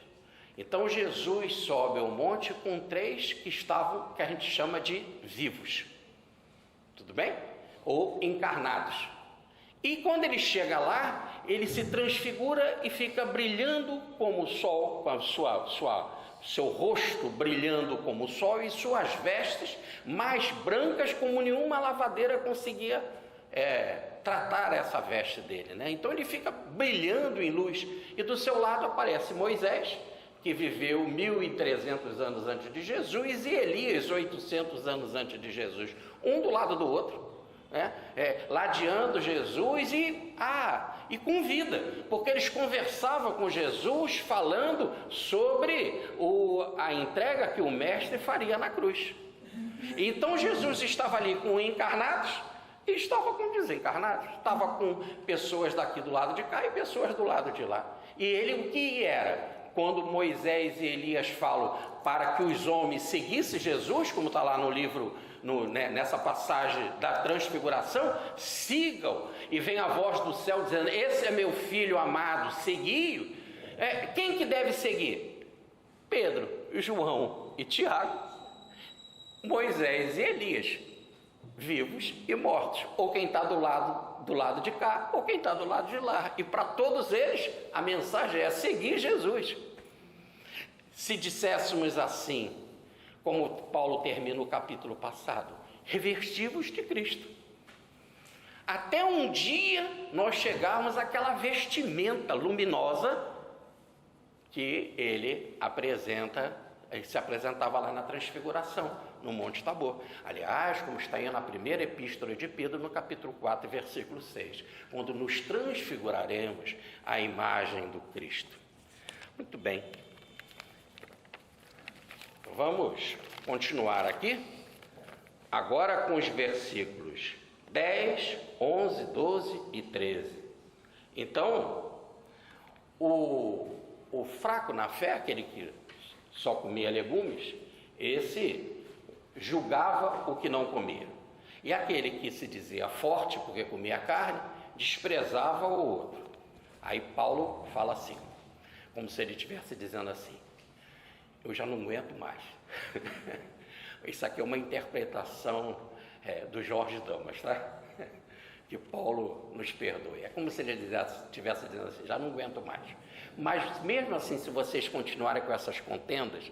Então Jesus sobe ao monte com três que estavam, que a gente chama de vivos, tudo bem? Ou encarnados. E quando ele chega lá, ele se transfigura e fica brilhando como o sol, com a seu rosto brilhando como o sol e suas vestes mais brancas como nenhuma lavadeira conseguia tratar essa veste dele, né? Então ele fica brilhando em luz e do seu lado aparece Moisés, que viveu 1.300 anos antes de Jesus, e Elias 800 anos antes de Jesus, um do lado do outro, né? Ladeando Jesus e com vida, porque eles conversavam com Jesus falando sobre a entrega que o mestre faria na cruz. Então Jesus estava ali com encarnados e estava com desencarnados, estava com pessoas daqui do lado de cá e pessoas do lado de lá. E ele o que era? Quando Moisés e Elias falam para que os homens seguissem Jesus, como está lá no livro, nessa passagem da transfiguração, sigam, e vem a voz do céu dizendo, esse é meu filho amado, segui-o. Quem que deve seguir? Pedro, João e Tiago, Moisés e Elias, vivos e mortos, ou quem está do lado de cá, ou quem está do lado de lá. E para todos eles a mensagem é seguir Jesus. Se disséssemos assim, como Paulo termina o capítulo passado, revestivos de Cristo, até um dia nós chegarmos àquela vestimenta luminosa que ele se apresentava lá na transfiguração, no Monte Tabor. Aliás, como está aí na primeira epístola de Pedro, no capítulo 4, versículo 6, quando nos transfiguraremos à imagem do Cristo. Muito bem. Vamos continuar aqui, agora com os versículos 10, 11, 12 e 13. Então, o fraco na fé, aquele que só comia legumes, esse julgava o que não comia. E aquele que se dizia forte porque comia carne, desprezava o outro. Aí Paulo fala assim, como se ele estivesse dizendo assim, eu já não aguento mais. Isso aqui é uma interpretação do Jorge Damas, tá? que Paulo nos perdoe. É como se ele estivesse dizendo assim, já não aguento mais. Mas mesmo assim, se vocês continuarem com essas contendas,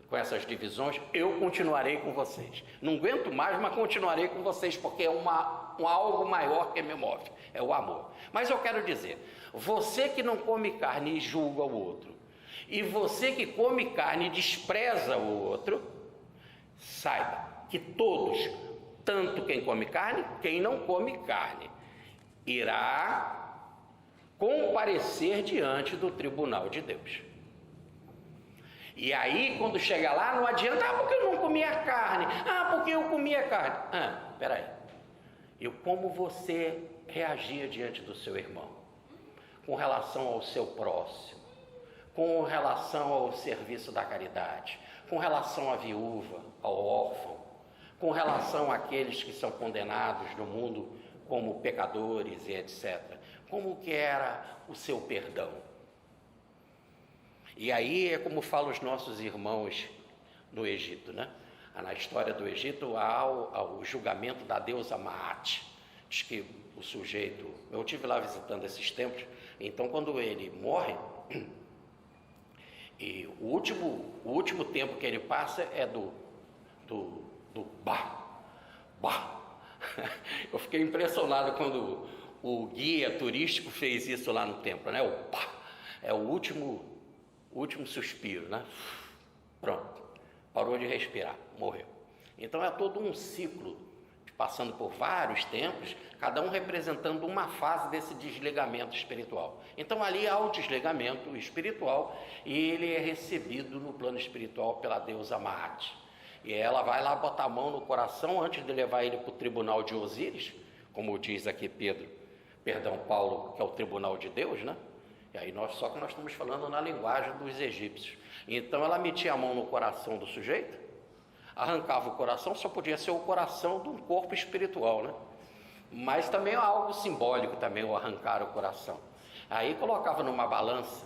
com essas divisões, eu continuarei com vocês. Não aguento mais, mas continuarei com vocês, porque é algo maior que me move, é o amor. Mas eu quero dizer, você que não come carne e julga o outro, e você que come carne e despreza o outro, saiba que todos, tanto quem come carne, quem não come carne, irá comparecer diante do tribunal de Deus. E aí, quando chega lá, não adianta, porque eu não comia carne, porque eu comia carne. Peraí, e como você reagia diante do seu irmão, com relação ao seu próximo, com relação ao serviço da caridade, com relação à viúva, ao órfão, com relação àqueles que são condenados no mundo como pecadores e etc. Como que era o seu perdão? E aí é como falam os nossos irmãos no Egito, né? Na história do Egito há o julgamento da deusa Maat. Diz que o sujeito, eu estive lá visitando esses templos, então quando ele morre, e o último tempo que ele passa é do Bah. Eu fiquei impressionado quando o guia turístico fez isso lá no templo, né? O Bah é o último suspiro, né? Pronto, parou de respirar, morreu. Então é todo um ciclo, passando por vários tempos, cada um representando uma fase desse desligamento espiritual. Então ali há o desligamento espiritual e ele é recebido no plano espiritual pela deusa Maat. E ela vai lá botar a mão no coração antes de levar ele para o tribunal de Osíris, como diz aqui Paulo, que é o tribunal de Deus, né? E aí só que nós estamos falando na linguagem dos egípcios. Então ela metia a mão no coração do sujeito, arrancava o coração, só podia ser o coração de um corpo espiritual, né? Mas também é algo simbólico também, o arrancar o coração. Aí colocava numa balança,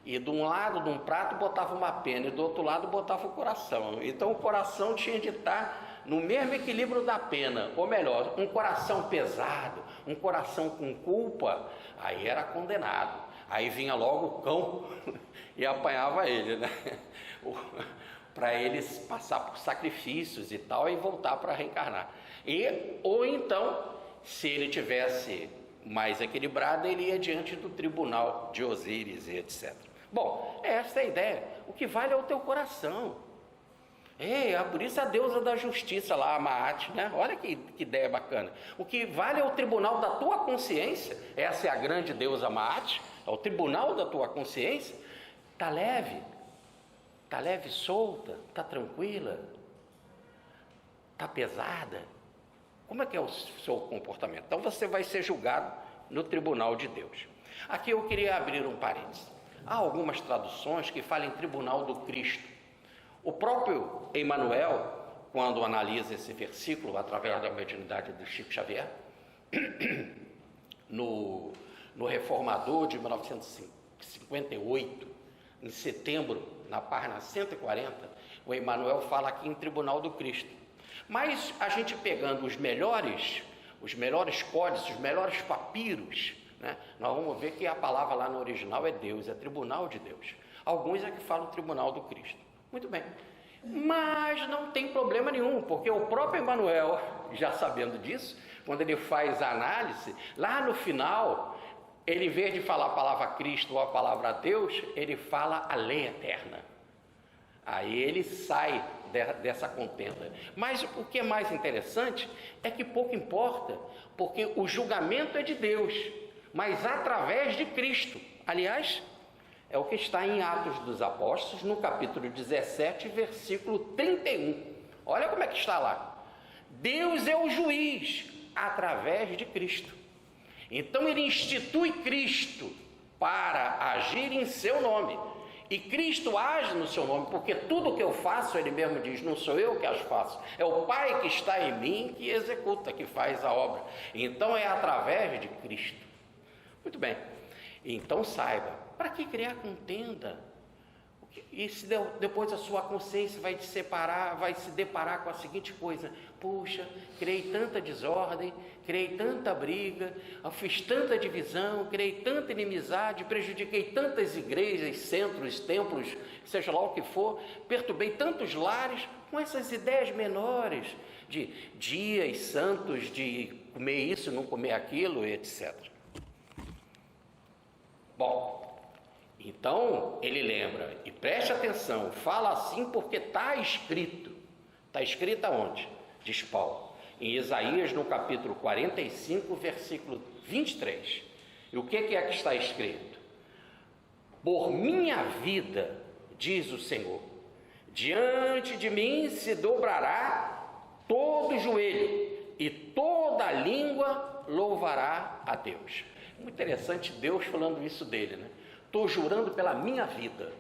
e de um lado de um prato botava uma pena, e do outro lado botava o coração. Então o coração tinha de estar no mesmo equilíbrio da pena, ou melhor, um coração pesado, um coração com culpa, aí era condenado. Aí vinha logo o cão e apanhava ele, né? Para eles passar por sacrifícios e tal, e voltar para reencarnar. Ou então, se ele tivesse mais equilibrado, ele ia diante do tribunal de Osíris e etc. Bom, essa é a ideia. O que vale é o teu coração. Por isso a deusa da justiça lá, a Maat, né? Olha que ideia bacana. O que vale é o tribunal da tua consciência. Essa é a grande deusa Maat, é o tribunal da tua consciência. Tá leve, solta, tá tranquila, tá pesada. Como é que é o seu comportamento? Então você vai ser julgado no tribunal de Deus. Aqui eu queria abrir um parênteses. Há algumas traduções que falam em tribunal do Cristo. O próprio Emmanuel, quando analisa esse versículo através da mediunidade do Chico Xavier, no Reformador de 1958, em setembro, na página 140, o Emmanuel fala aqui em tribunal do Cristo. Mas a gente pegando os melhores códices, os melhores papiros, né, nós vamos ver que a palavra lá no original é Deus, é tribunal de Deus. Alguns é que falam tribunal do Cristo. Muito bem. Mas não tem problema nenhum, porque o próprio Emmanuel, já sabendo disso, quando ele faz a análise, lá no final, ele, em vez de falar a palavra Cristo ou a palavra Deus, ele fala a lei eterna. Aí ele sai dessa contenda. Mas o que é mais interessante é que pouco importa, porque o julgamento é de Deus, mas através de Cristo. Aliás, é o que está em Atos dos Apóstolos, no capítulo 17, versículo 31. Olha como é que está lá. Deus é o juiz através de Cristo. Então ele institui Cristo para agir em seu nome. E Cristo age no seu nome, porque tudo que eu faço, ele mesmo diz, não sou eu que as faço, é o Pai que está em mim que executa, que faz a obra. Então é através de Cristo. Muito bem. Então saiba, para que criar contenda? E se depois a sua consciência vai se deparar com a seguinte coisa: puxa, criei tanta desordem, criei tanta briga, fiz tanta divisão, criei tanta inimizade, prejudiquei tantas igrejas, centros, templos, seja lá o que for, perturbei tantos lares com essas ideias menores de dias santos, de comer isso, não comer aquilo, etc. Bom, então ele lembra, e preste atenção, fala assim porque está escrito. Está escrito aonde? Diz Paulo, em Isaías, no capítulo 45, versículo 23. E o que é que está escrito? Por minha vida, diz o Senhor, diante de mim se dobrará todo joelho, e toda língua louvará a Deus. Muito interessante Deus falando isso dele, né? Estou jurando pela minha vida.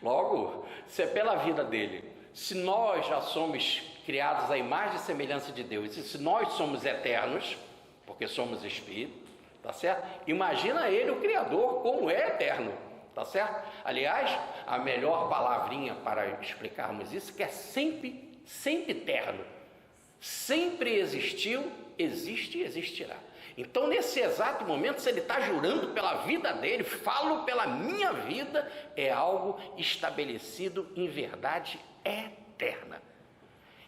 Logo, se é pela vida dele, se nós já somos criados à imagem e semelhança de Deus, e se nós somos eternos, porque somos espírito, tá certo? Imagina ele, o Criador, como é eterno, tá certo? Aliás, a melhor palavrinha para explicarmos isso, que é sempre eterno. Sempre existiu, existe e existirá. Então, nesse exato momento, se ele está jurando pela vida dele, falo pela minha vida, é algo estabelecido em verdade eterna.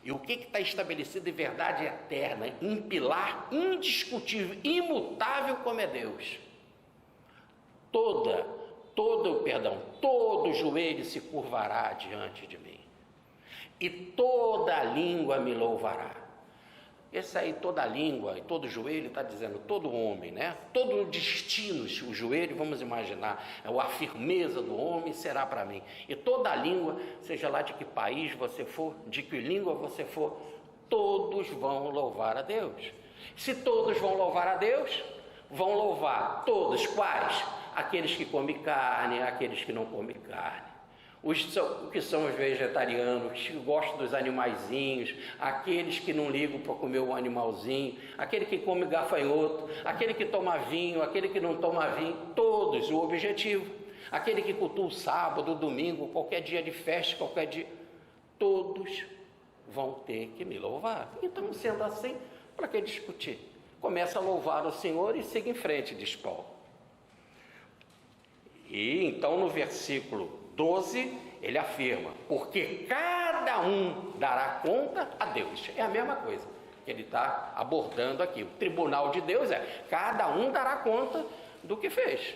E o que está estabelecido em verdade eterna? Em pilar indiscutível, imutável como é Deus. Todo joelho se curvará diante de mim, e toda língua me louvará. Esse aí, toda língua e todo joelho, está dizendo todo homem, né? Todo destino, o joelho, vamos imaginar, a firmeza do homem será para mim. E toda língua, seja lá de que país você for, de que língua você for, todos vão louvar a Deus. Se todos vão louvar a Deus, vão louvar todos quais? Aqueles que comem carne, aqueles que não comem carne. Os que são os vegetarianos, que gostam dos animaizinhos, aqueles que não ligam para comer o animalzinho, aquele que come gafanhoto, aquele que toma vinho, aquele que não toma vinho, todos, o objetivo. Aquele que cultua o sábado, o domingo, qualquer dia de festa, qualquer dia, todos vão ter que me louvar. Então, sendo assim, para que discutir? Começa a louvar o Senhor e siga em frente, diz Paulo. E então no versículo 12, ele afirma, porque cada um dará conta a Deus. É a mesma coisa que ele está abordando aqui. O tribunal de Deus é, cada um dará conta do que fez.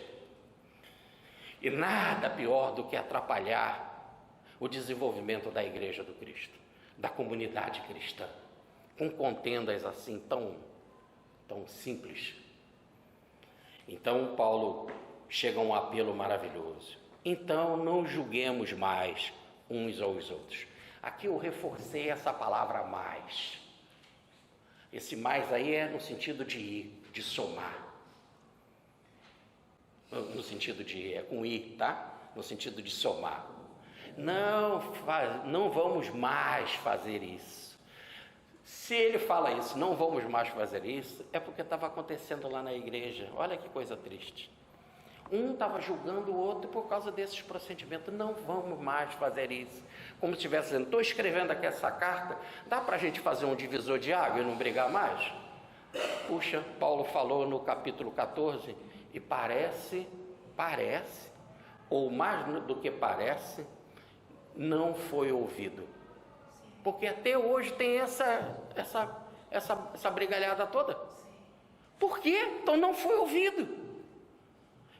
E nada pior do que atrapalhar o desenvolvimento da igreja do Cristo, da comunidade cristã, com contendas assim tão simples. Então Paulo chega a um apelo maravilhoso. Então não julguemos mais uns aos outros. Aqui eu reforcei essa palavra mais. Esse mais aí é no sentido de ir, de somar. No sentido de, é com ir, tá? No sentido de somar. Não vamos mais fazer isso. Se ele fala isso, não vamos mais fazer isso, é porque estava acontecendo lá na igreja. Olha que coisa triste. Um estava julgando o outro por causa desses procedimentos. Não vamos mais fazer isso. Como se estivesse dizendo, estou escrevendo aqui essa carta, dá para a gente fazer um divisor de água e não brigar mais? Puxa, Paulo falou no capítulo 14, e parece, ou mais do que parece, não foi ouvido. Porque até hoje tem essa brigalhada toda. Por quê? Então não foi ouvido.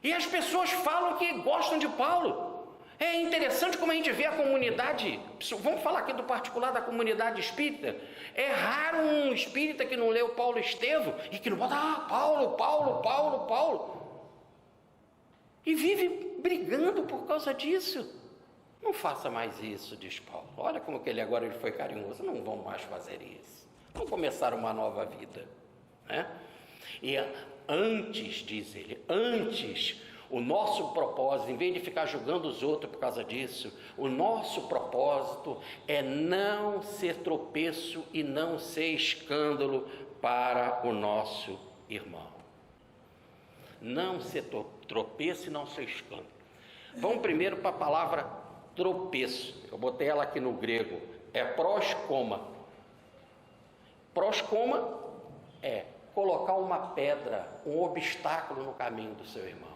E as pessoas falam que gostam de Paulo. É interessante como a gente vê a comunidade, vamos falar aqui do particular da comunidade espírita. É raro um espírita que não lê o Paulo Estevam e que não bota, Paulo. E vive brigando por causa disso. Não faça mais isso, diz Paulo. Olha como que ele agora foi carinhoso. Não vão mais fazer isso. Vamos começar uma nova vida, né? E antes, diz ele, o nosso propósito, em vez de ficar julgando os outros por causa disso, o nosso propósito é não ser tropeço e não ser escândalo para o nosso irmão. Não ser tropeço e não ser escândalo. Vamos primeiro para a palavra tropeço. Eu botei ela aqui no grego. É proskoma. Proskoma é colocar uma pedra, um obstáculo no caminho do seu irmão.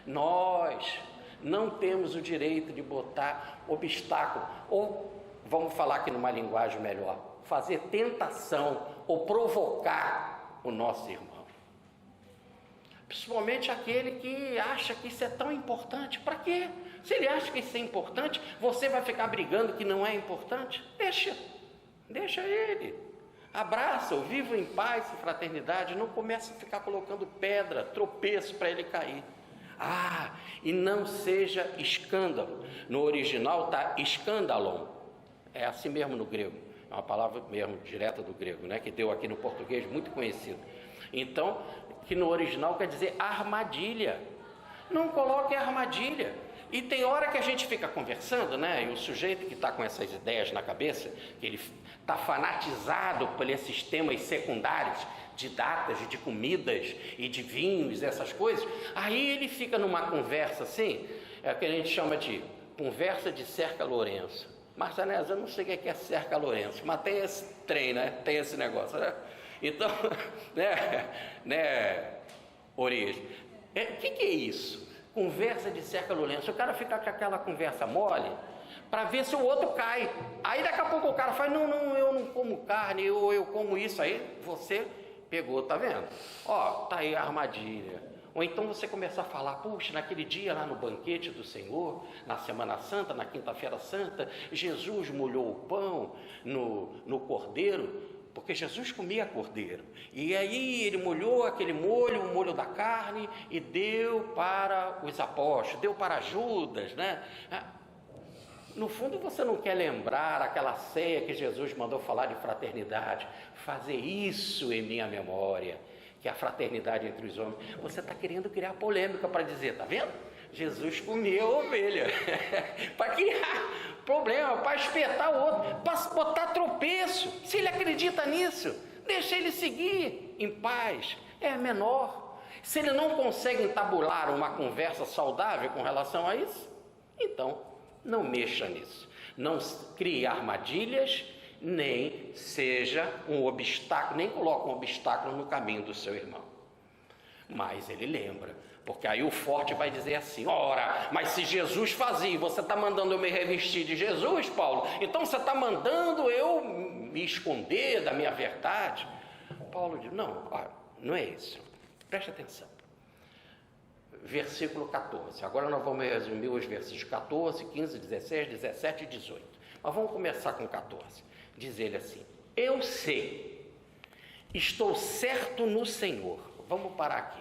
Nós não temos o direito de botar obstáculo, ou vamos falar aqui numa linguagem melhor, fazer tentação ou provocar o nosso irmão. Principalmente aquele que acha que isso é tão importante. Para quê? Se ele acha que isso é importante, você vai ficar brigando que não é importante? Deixa ele. Abraça-o, viva em paz e fraternidade. Não comece a ficar colocando pedra, tropeço para ele cair. E não seja escândalo. No original está escândalon. É assim mesmo no grego. É uma palavra mesmo direta do grego, né? Que deu aqui no português, muito conhecido. Então, que no original quer dizer armadilha. Não coloque armadilha. E tem hora que a gente fica conversando, né? E o sujeito que está com essas ideias na cabeça, que ele está fanatizado por esses temas secundários, de datas, de comidas e de vinhos, essas coisas, aí ele fica numa conversa assim, é o que a gente chama de conversa de Cerca Lourenço. Marçanés, eu não sei o que é Cerca Lourenço, mas tem esse trem, né? Tem esse negócio, né? Então, Origens, o que é isso? Conversa de Cerca Lourenço. O cara fica com aquela conversa mole para ver se o outro cai. Aí daqui a pouco o cara fala, não, eu não como carne, eu como isso. Aí você pegou, tá vendo? Tá aí a armadilha. Ou então você começar a falar, puxa, naquele dia lá no banquete do Senhor, na Semana Santa, na Quinta-feira Santa, Jesus molhou o pão no cordeiro, porque Jesus comia cordeiro, e aí ele molhou aquele molho, o molho da carne, e deu para os apóstolos, deu para Judas, né? No fundo você não quer lembrar aquela ceia que Jesus mandou falar de fraternidade, fazer isso em minha memória, que é a fraternidade entre os homens. Você está querendo criar polêmica para dizer, tá vendo? Jesus comia a ovelha, para criar problema, para espetar o outro, para botar tropeço. Se ele acredita nisso, deixa ele seguir em paz, é menor. Se ele não consegue entabular uma conversa saudável com relação a isso, então não mexa nisso, não crie armadilhas, nem seja um obstáculo, nem coloque um obstáculo no caminho do seu irmão. Mas ele lembra, porque aí o forte vai dizer assim, ora, mas se Jesus fazia, você está mandando eu me revestir de Jesus, Paulo, então você está mandando eu me esconder da minha verdade? Paulo diz, não é isso, preste atenção. Versículo 14, agora nós vamos resumir os versículos 14, 15, 16, 17 e 18, mas vamos começar com 14, diz ele assim, eu sei, estou certo no Senhor. Vamos parar aqui,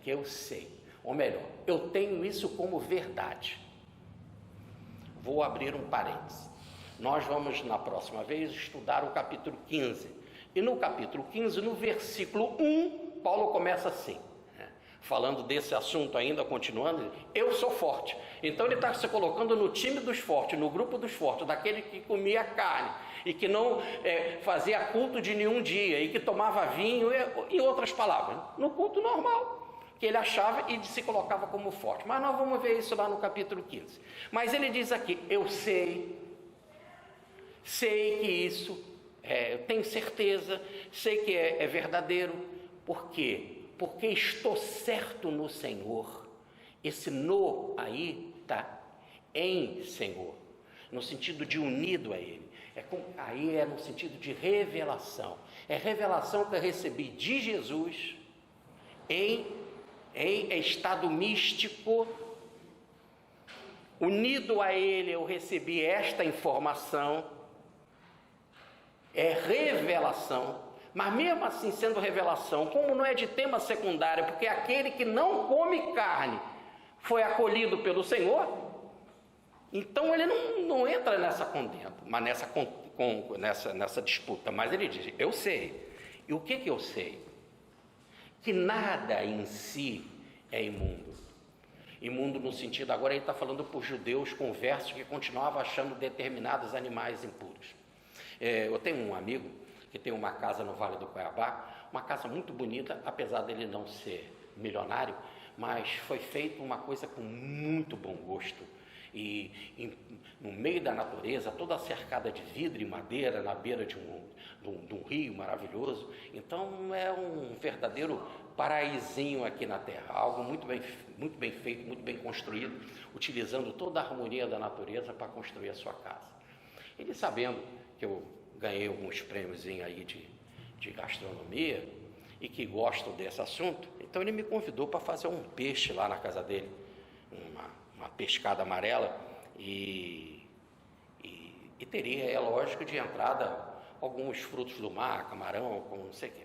que eu sei, ou melhor, eu tenho isso como verdade. Vou abrir um parênteses. Nós vamos na próxima vez estudar o capítulo 15, e no capítulo 15, no versículo 1, Paulo começa assim, falando desse assunto ainda, continuando, eu sou forte. Então ele está se colocando no time dos fortes, no grupo dos fortes, daquele que comia carne, e que não fazia culto de nenhum dia, e que tomava vinho, em outras palavras, no culto normal, que ele achava e se colocava como forte. Mas nós vamos ver isso lá no capítulo 15. Mas ele diz aqui, eu sei que isso, eu tenho certeza, sei que é verdadeiro. Por quê? Porque estou certo no Senhor. Esse no aí está em Senhor, no sentido de unido a Ele. Aí é no sentido de revelação. É revelação que eu recebi de Jesus em estado místico. Unido a Ele eu recebi esta informação. É revelação. Mas mesmo assim sendo revelação, como não é de tema secundário, porque aquele que não come carne foi acolhido pelo Senhor, então ele não entra nessa contenda, mas nessa disputa. Mas ele diz, eu sei. E o que eu sei? Que nada em si é imundo. Imundo no sentido, agora ele está falando para os judeus conversos que continuavam achando determinados animais impuros. Eu tenho um amigo que tem uma casa no Vale do Cuiabá, uma casa muito bonita, apesar dele não ser milionário, mas foi feita uma coisa com muito bom gosto. E no meio da natureza, toda cercada de vidro e madeira, na beira de um rio maravilhoso. Então é um verdadeiro paraísinho aqui na terra, algo muito bem feito, muito bem construído, utilizando toda a harmonia da natureza para construir a sua casa. Ele, sabendo que eu ganhei alguns prêmios aí de gastronomia e que gosto desse assunto, então ele me convidou para fazer um peixe lá na casa dele, uma pescada amarela, e teria, é lógico, de entrada alguns frutos do mar, camarão, como não sei o quê.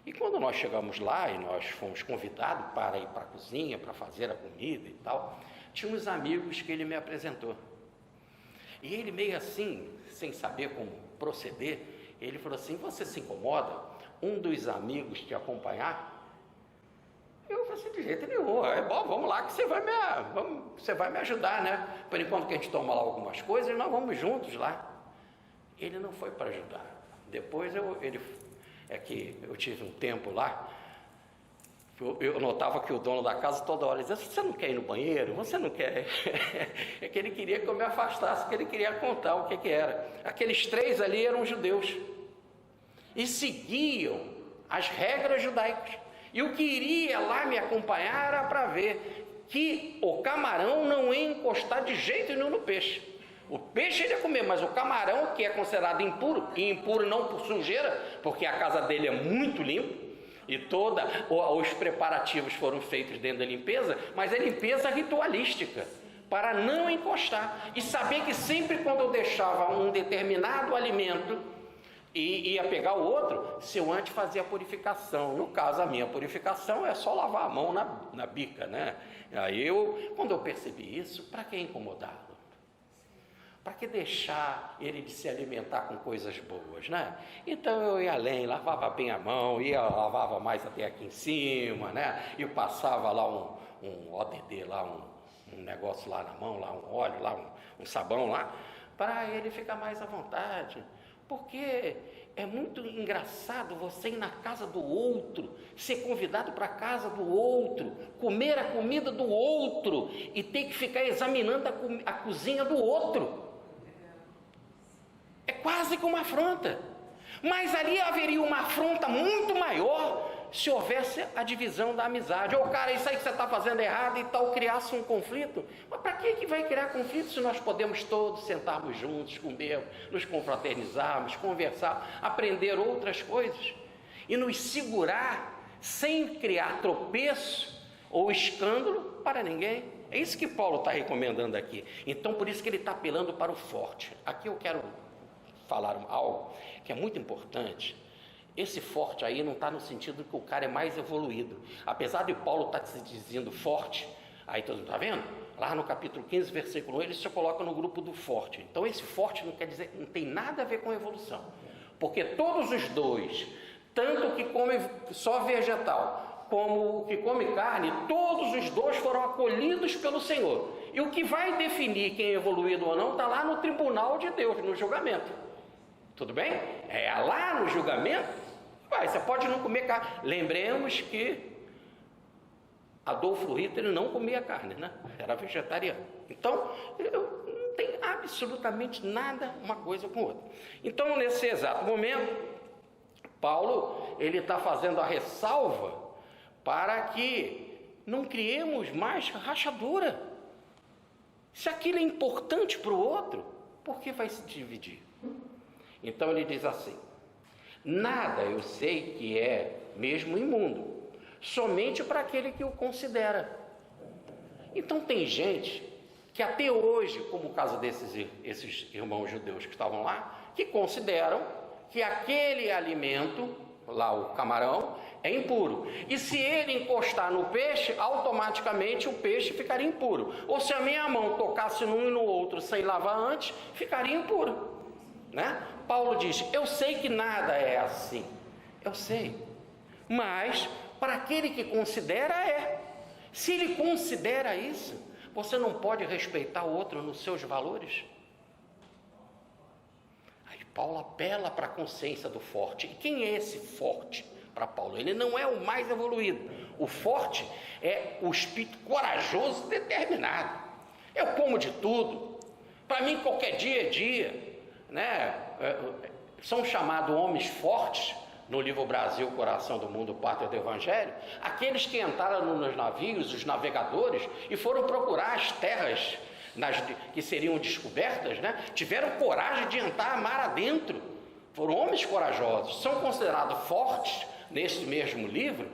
E quando nós chegamos lá e nós fomos convidados para ir para a cozinha, para fazer a comida e tal, tinha uns amigos que ele me apresentou. E ele, meio assim, sem saber como proceder, ele falou assim: você se incomoda um dos amigos te acompanhar? Eu falei assim: de jeito nenhum, é bom, vamos lá que você vai me ajudar, né? Por enquanto que a gente toma lá algumas coisas, nós vamos juntos lá. Ele não foi para ajudar. Depois eu tive um tempo lá, eu notava que o dono da casa toda hora dizia: você não quer ir no banheiro? Você não quer? É que ele queria que eu me afastasse, que ele queria contar o que era. Aqueles 3 ali eram judeus e seguiam as regras judaicas. E o que iria lá me acompanhar era para ver que o camarão não ia encostar de jeito nenhum no peixe. O peixe ele ia comer, mas o camarão, que é considerado impuro, e impuro não por sujeira, porque a casa dele é muito limpa, e os preparativos foram feitos dentro da limpeza, mas é limpeza ritualística, para não encostar. E saber que sempre quando eu deixava um determinado alimento e ia pegar o outro, se eu antes fazia a purificação. No caso, a minha purificação é só lavar a mão na bica, né? Aí quando eu percebi isso, para que incomodá-lo? Para que deixar ele de se alimentar com coisas boas, né? Então eu ia além, lavava bem a mão, lavava mais até aqui em cima, né? E passava lá um ODD, lá um negócio lá na mão, lá um óleo, lá um sabão lá, para ele ficar mais à vontade. Porque é muito engraçado você ir na casa do outro, ser convidado para a casa do outro, comer a comida do outro e ter que ficar examinando a cozinha do outro. É quase que uma afronta. Mas ali haveria uma afronta muito maior se houvesse a divisão da amizade. Ô cara, isso aí que você está fazendo errado e tal, criasse um conflito. Mas para que vai criar conflito se nós podemos todos sentarmos juntos, comer, nos confraternizarmos, conversar, aprender outras coisas e nos segurar sem criar tropeço ou escândalo para ninguém? É isso que Paulo está recomendando aqui. Então, por isso que ele está apelando para o forte. Aqui eu quero falar algo que é muito importante. Esse forte aí não está no sentido que o cara é mais evoluído. Apesar de Paulo estar se dizendo forte, aí todo mundo está vendo? Lá no capítulo 15, versículo 1, ele se coloca no grupo do forte. Então esse forte não quer dizer, não tem nada a ver com evolução. Porque todos os dois, tanto o que come só vegetal, como o que come carne, todos os dois foram acolhidos pelo Senhor. E o que vai definir quem é evoluído ou não, está lá no tribunal de Deus, no julgamento. Tudo bem? É lá no julgamento. Você pode não comer carne. Lembremos que Adolfo Hitler não comia carne, né? Era vegetariano. Então, não tem absolutamente nada uma coisa com outra. Então, nesse exato momento, Paulo, ele está fazendo a ressalva para que não criemos mais rachadura. Se aquilo é importante para o outro, por que vai se dividir? Então ele diz assim: nada eu sei que é mesmo imundo, somente para aquele que o considera. Então tem gente que até hoje, como o caso esses irmãos judeus que estavam lá, que consideram que aquele alimento, lá o camarão, é impuro. E se ele encostar no peixe, automaticamente o peixe ficaria impuro. Ou se a minha mão tocasse num e no outro sem lavar antes, ficaria impuro. Né? Paulo diz: eu sei que nada é assim, eu sei, mas para aquele que considera é. Se ele considera isso, você não pode respeitar o outro nos seus valores? Aí Paulo apela para a consciência do forte. E quem é esse forte para Paulo? Ele não é o mais evoluído. O forte é o espírito corajoso e determinado. Eu como de tudo. Para mim, qualquer dia é dia, né? São chamados homens fortes, no livro Brasil, Coração do Mundo, Pátria do Evangelho, aqueles que entraram nos navios, os navegadores, e foram procurar as terras que seriam descobertas, né? Tiveram coragem de entrar mar adentro. Foram homens corajosos. São considerados fortes, nesse mesmo livro,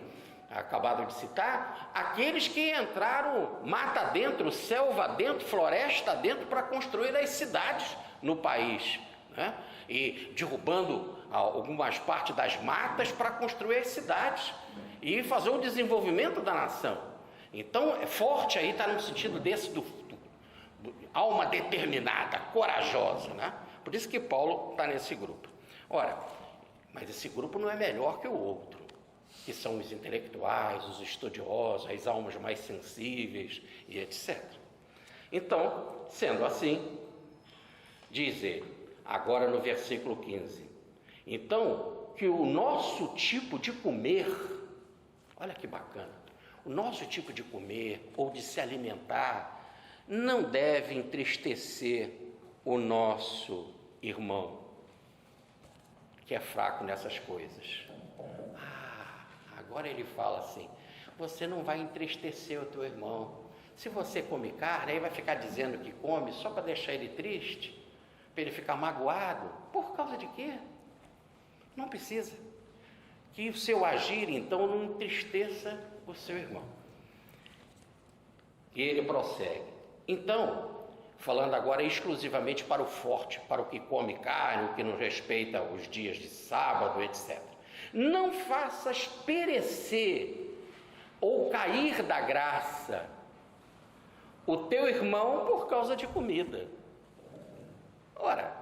acabado de citar, aqueles que entraram mata dentro, selva dentro, floresta dentro, para construir as cidades no país, né? E derrubando algumas partes das matas para construir as cidades e fazer o desenvolvimento da nação. Então, forte aí está no sentido desse do alma determinada, corajosa, né? Por isso que Paulo está nesse grupo. Ora, mas esse grupo não é melhor que o outro, que são os intelectuais, os estudiosos, as almas mais sensíveis e etc. Então, sendo assim, diz ele, agora no versículo 15, então, que o nosso tipo de comer, olha que bacana, o nosso tipo de comer ou de se alimentar não deve entristecer o nosso irmão, que é fraco nessas coisas. Agora ele fala assim, você não vai entristecer o teu irmão. Se você come carne, aí vai ficar dizendo que come só para deixar ele triste, para ele ficar magoado. Por causa de quê? Não precisa. Que o seu agir, então, não entristeça o seu irmão. E ele prossegue. Então, falando agora exclusivamente para o forte, para o que come carne, o que não respeita os dias de sábado, etc. Não faças perecer ou cair da graça o teu irmão por causa de comida. Ora,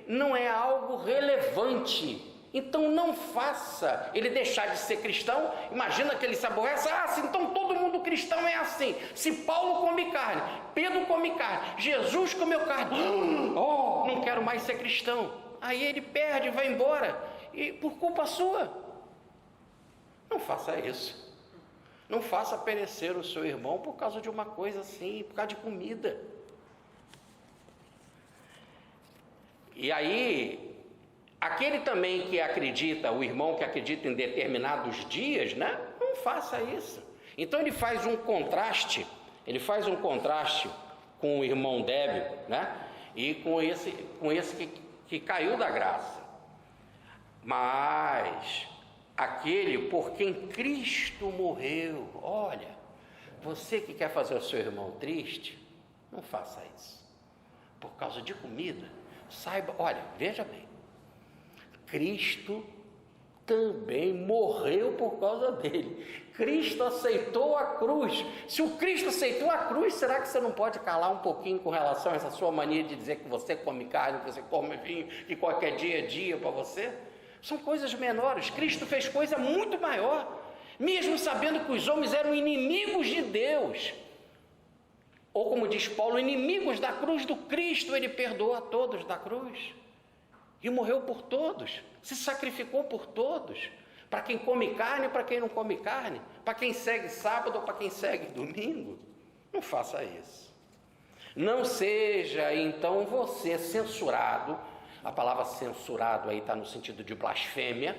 não é algo relevante. Então não faça ele deixar de ser cristão. Imagina que ele se aborrece. Então todo mundo cristão é assim. Se Paulo come carne, Pedro come carne, Jesus comeu carne, não quero mais ser cristão. Aí ele perde, vai embora, e por culpa sua. Não faça isso. Não faça perecer o seu irmão por causa de uma coisa assim, por causa de comida. E aí, aquele também que acredita, o irmão que acredita em determinados dias, né? Não faça isso. Então ele faz um contraste, com o irmão débil, né? E com esse que caiu da graça. Mas aquele por quem Cristo morreu, olha, você que quer fazer o seu irmão triste, não faça isso. Por causa de comida, saiba, olha, veja bem, Cristo também morreu por causa dele. Cristo aceitou a cruz. Se o Cristo aceitou a cruz, será que você não pode calar um pouquinho com relação a essa sua mania de dizer que você come carne, que você come vinho, que qualquer dia é dia para você? São coisas menores. Cristo fez coisa muito maior, mesmo sabendo que os homens eram inimigos de Deus. Ou como diz Paulo, inimigos da cruz do Cristo, ele perdoou a todos da cruz. E morreu por todos, se sacrificou por todos, para quem come carne e para quem não come carne, para quem segue sábado ou para quem segue domingo. Não faça isso. Não seja então você censurado, a palavra censurado aí está no sentido de blasfêmia,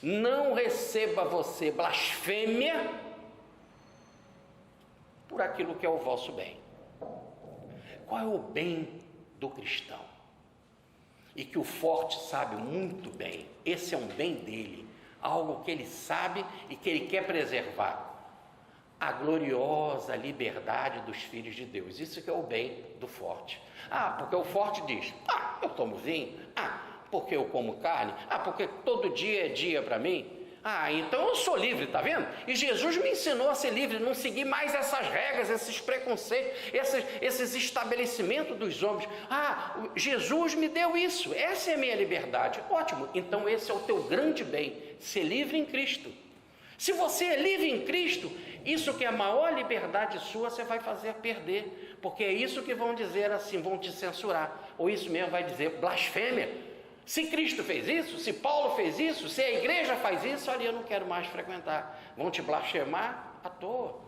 não receba você blasfêmia por aquilo que é o vosso bem. Qual é o bem do cristão? E que o forte sabe muito bem, esse é um bem dele, algo que ele sabe e que ele quer preservar, a gloriosa liberdade dos filhos de Deus. Isso que é o bem do forte. Porque o forte diz, eu tomo vinho, porque eu como carne, porque todo dia é dia para mim, então eu sou livre, tá vendo? E Jesus me ensinou a ser livre, não seguir mais essas regras, esses preconceitos, esses estabelecimentos dos homens. Jesus me deu isso, essa é a minha liberdade. Ótimo, então esse é o teu grande bem, ser livre em Cristo. Se você é livre em Cristo, isso que é a maior liberdade sua, você vai fazer perder, porque é isso que vão dizer assim, vão te censurar, ou isso mesmo vai dizer blasfêmia. Se Cristo fez isso, se Paulo fez isso, se a igreja faz isso, olha, eu não quero mais frequentar. Vão te blasfemar à toa.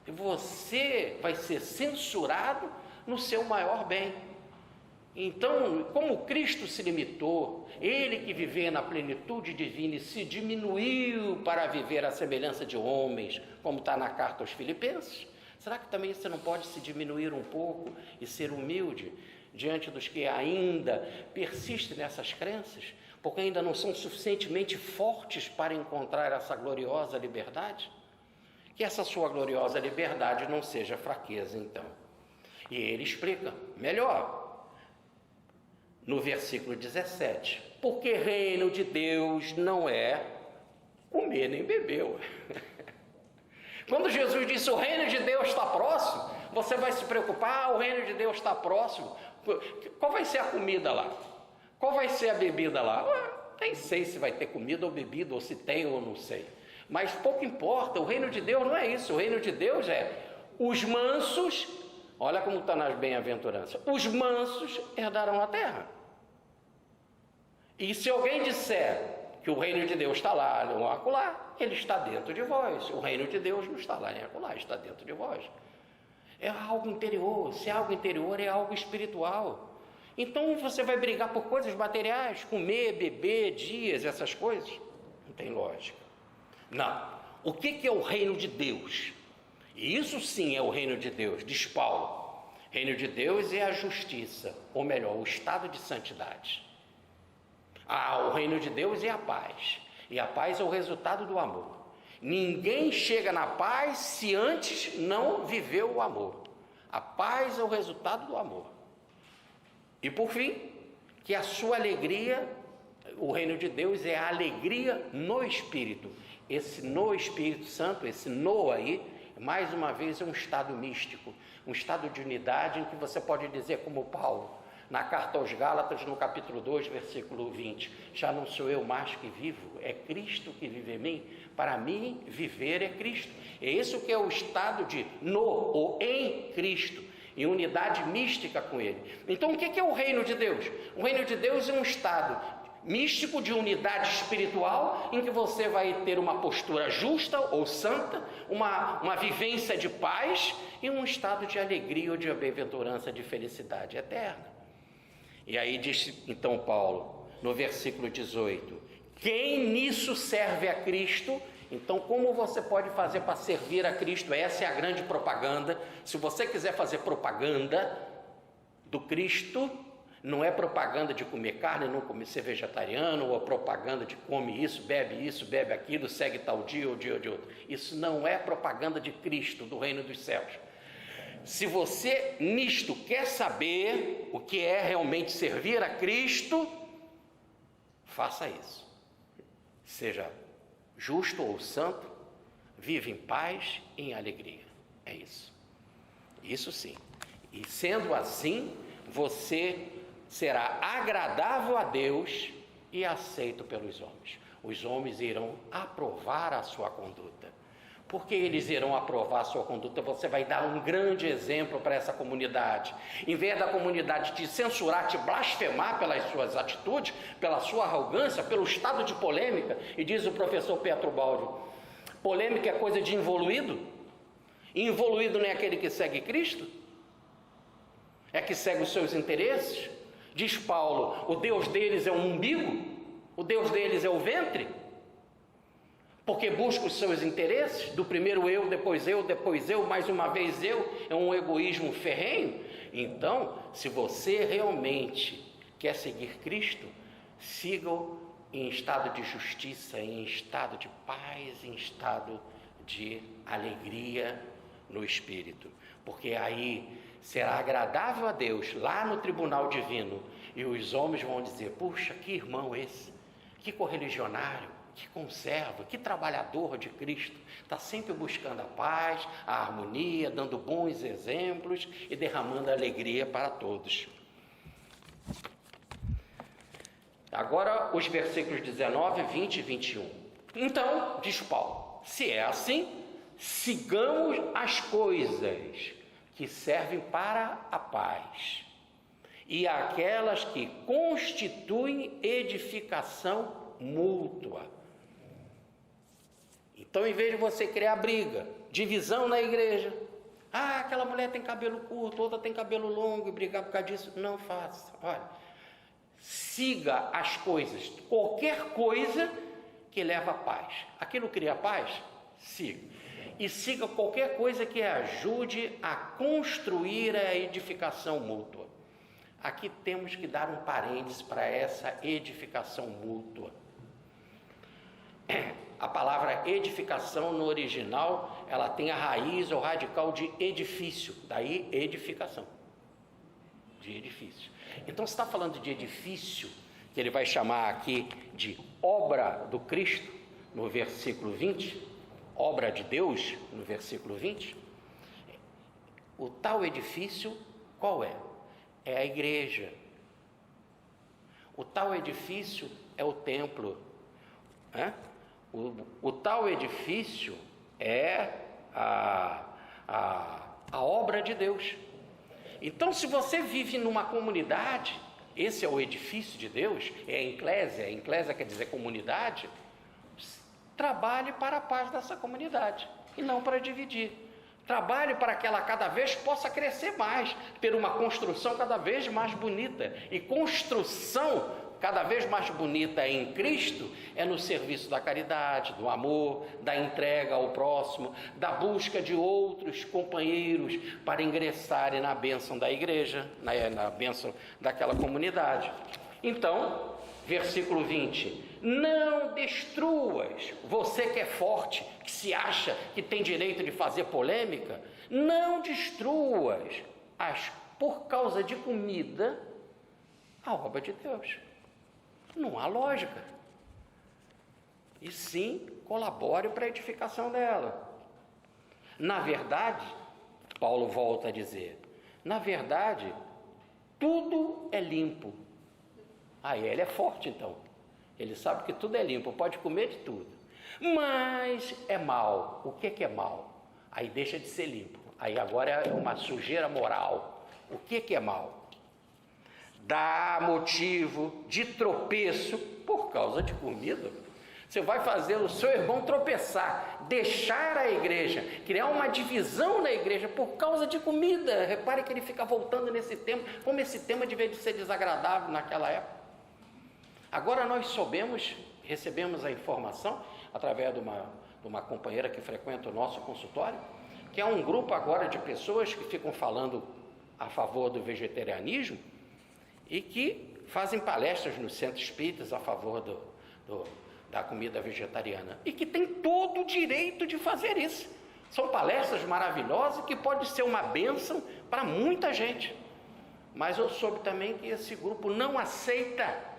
E você vai ser censurado no seu maior bem. Então, como Cristo se limitou, Ele que vivia na plenitude divina e se diminuiu para viver à semelhança de homens, como está na carta aos Filipenses, será que também você não pode se diminuir um pouco e ser humilde diante dos que ainda persistem nessas crenças, porque ainda não são suficientemente fortes para encontrar essa gloriosa liberdade? Que essa sua gloriosa liberdade não seja fraqueza, então. E ele explica melhor, no versículo 17, porque reino de Deus não é comer nem beber. Quando Jesus disse o reino de Deus está próximo, você vai se preocupar, o reino de Deus está próximo. Qual vai ser a comida lá? Qual vai ser a bebida lá? Nem sei se vai ter comida ou bebida, ou se tem ou não sei. Mas pouco importa, o reino de Deus não é isso. O reino de Deus é os mansos, olha como está nas bem-aventuranças, os mansos herdarão a terra. E se alguém disser que o reino de Deus está lá, não acolá, ele está dentro de vós. O reino de Deus não está lá nem acolá, está dentro de vós. É algo interior. Se é algo interior, é algo espiritual. Então você vai brigar por coisas materiais, comer, beber, dias, essas coisas? Não tem lógica. Não. O que é o reino de Deus? E isso sim é o reino de Deus, diz Paulo. Reino de Deus é a justiça, ou melhor, o estado de santidade. O reino de Deus é a paz. E a paz é o resultado do amor. Ninguém chega na paz se antes não viveu o amor. A paz é o resultado do amor. E por fim, que a sua alegria, o reino de Deus é a alegria no Espírito. Esse no Espírito Santo, esse no aí, mais uma vez é um estado místico, um estado de unidade em que você pode dizer como Paulo, na carta aos Gálatas, no capítulo 2, versículo 20, já não sou eu mais que vivo, é Cristo que vive em mim, para mim viver é Cristo. É isso que é o estado de no ou em Cristo, em unidade mística com Ele. Então o que é o reino de Deus? O reino de Deus é um estado místico de unidade espiritual, em que você vai ter uma postura justa ou santa, uma vivência de paz e um estado de alegria ou de bem-aventurança, de felicidade eterna. E aí diz então Paulo, no versículo 18, quem nisso serve a Cristo? Então como você pode fazer para servir a Cristo? Essa é a grande propaganda. Se você quiser fazer propaganda do Cristo, não é propaganda de comer carne, não comer, ser vegetariano, ou propaganda de come isso, bebe aquilo, segue tal dia ou dia de outro. Isso não é propaganda de Cristo, do reino dos céus. Se você nisto quer saber o que é realmente servir a Cristo, faça isso. Seja justo ou santo, vive em paz e em alegria. É isso. Isso sim. E sendo assim, você será agradável a Deus e aceito pelos homens. Os homens irão aprovar a sua conduta. Porque eles irão aprovar a sua conduta, você vai dar um grande exemplo para essa comunidade. Em vez da comunidade te censurar, te blasfemar pelas suas atitudes, pela sua arrogância, pelo estado de polêmica, e diz o professor Petro Baldo, polêmica é coisa de involuído? E involuído não é aquele que segue Cristo? É que segue os seus interesses? Diz Paulo, o Deus deles é um umbigo? O Deus deles é o ventre? Porque busca os seus interesses, do primeiro eu, depois mais uma vez eu, é um egoísmo ferrenho. Então, se você realmente quer seguir Cristo, siga-o em estado de justiça, em estado de paz, em estado de alegria no Espírito, porque aí será agradável a Deus, lá no tribunal divino, e os homens vão dizer, puxa, que irmão esse, que correligionário, que conserva, que trabalhador de Cristo, está sempre buscando a paz, a harmonia, dando bons exemplos e derramando alegria para todos. Agora os versículos 19, 20 e 21. Então, diz Paulo, se é assim, sigamos as coisas que servem para a paz e aquelas que constituem edificação mútua. Então, em vez de você criar briga, divisão na igreja, aquela mulher tem cabelo curto, outra tem cabelo longo, e brigar por causa disso, não faça. Olha, siga as coisas, qualquer coisa que leva a paz. Aquilo cria paz? Siga. E siga qualquer coisa que ajude a construir a edificação mútua. Aqui temos que dar um parênteses para essa edificação mútua. A palavra edificação no original, ela tem a raiz ou radical de edifício, daí edificação, de edifício. Então, se está falando de edifício, que ele vai chamar aqui de obra do Cristo, no versículo 20, obra de Deus, no versículo 20, o tal edifício, qual é? É a igreja. O tal edifício é o templo, né? O tal edifício é a obra de Deus. Então, se você vive numa comunidade, esse é o edifício de Deus, é a eclésia quer dizer comunidade, trabalhe para a paz dessa comunidade e não para dividir. Trabalhe para que ela cada vez possa crescer mais, ter uma construção cada vez mais bonita. E construção cada vez mais bonita em Cristo é no serviço da caridade, do amor, da entrega ao próximo, da busca de outros companheiros para ingressarem na bênção da igreja, na bênção daquela comunidade. Então, versículo 20, não destruas, você que é forte, que se acha que tem direito de fazer polêmica, não destruas, por causa de comida, a obra de Deus. Não há lógica. E sim, colabore para a edificação dela. Na verdade, Paulo volta a dizer, na verdade, tudo é limpo. Ele é forte então, ele sabe que tudo é limpo, pode comer de tudo, mas é mal. O que é mal? Aí deixa de ser limpo, aí agora é uma sujeira moral. O que é mal? Dá motivo de tropeço por causa de comida. Você vai fazer o seu irmão tropeçar, deixar a igreja, criar uma divisão na igreja por causa de comida. Repare que ele fica voltando nesse tema, como esse tema devia de ser desagradável naquela época. Agora nós recebemos a informação, através de uma companheira que frequenta o nosso consultório, que é um grupo agora de pessoas que ficam falando a favor do vegetarianismo e que fazem palestras nos centros espíritas a favor da comida vegetariana, e que tem todo o direito de fazer isso. São palestras maravilhosas que pode ser uma bênção para muita gente, mas eu soube também que esse grupo não aceita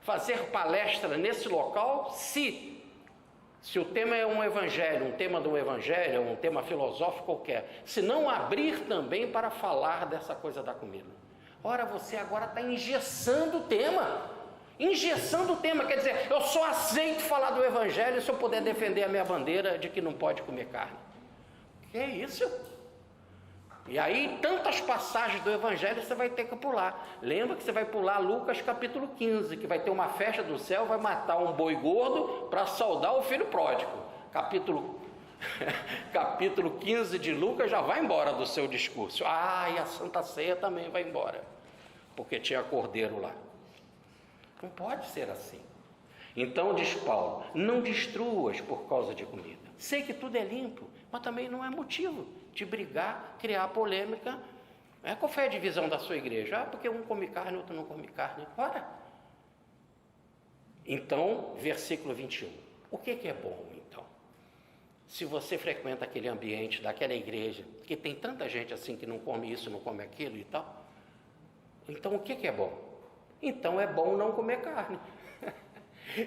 fazer palestra nesse local se o tema é um evangelho, um tema do evangelho, um tema filosófico qualquer, se não abrir também para falar dessa coisa da comida. Ora, você agora está engessando o tema, quer dizer, eu só aceito falar do evangelho se eu puder defender a minha bandeira de que não pode comer carne. Que é isso? E aí tantas passagens do evangelho você vai ter que pular. Lembra que você vai pular Lucas capítulo 15, que vai ter uma festa do céu, vai matar um boi gordo para saudar o filho pródigo. Capítulo 15 de Lucas já vai embora do seu discurso. E a Santa Ceia também vai embora, porque tinha cordeiro lá. Não pode ser assim. Então diz Paulo, não destruas por causa de comida. Sei que tudo é limpo, mas também não é motivo de brigar, criar polêmica. Qual foi a divisão da sua igreja? Porque um come carne, outro não come carne. Ora. Então, versículo 21. O que é bom, então? Se você frequenta aquele ambiente daquela igreja, que tem tanta gente assim que não come isso, não come aquilo e tal. Então, o que é bom? Então, é bom não comer carne.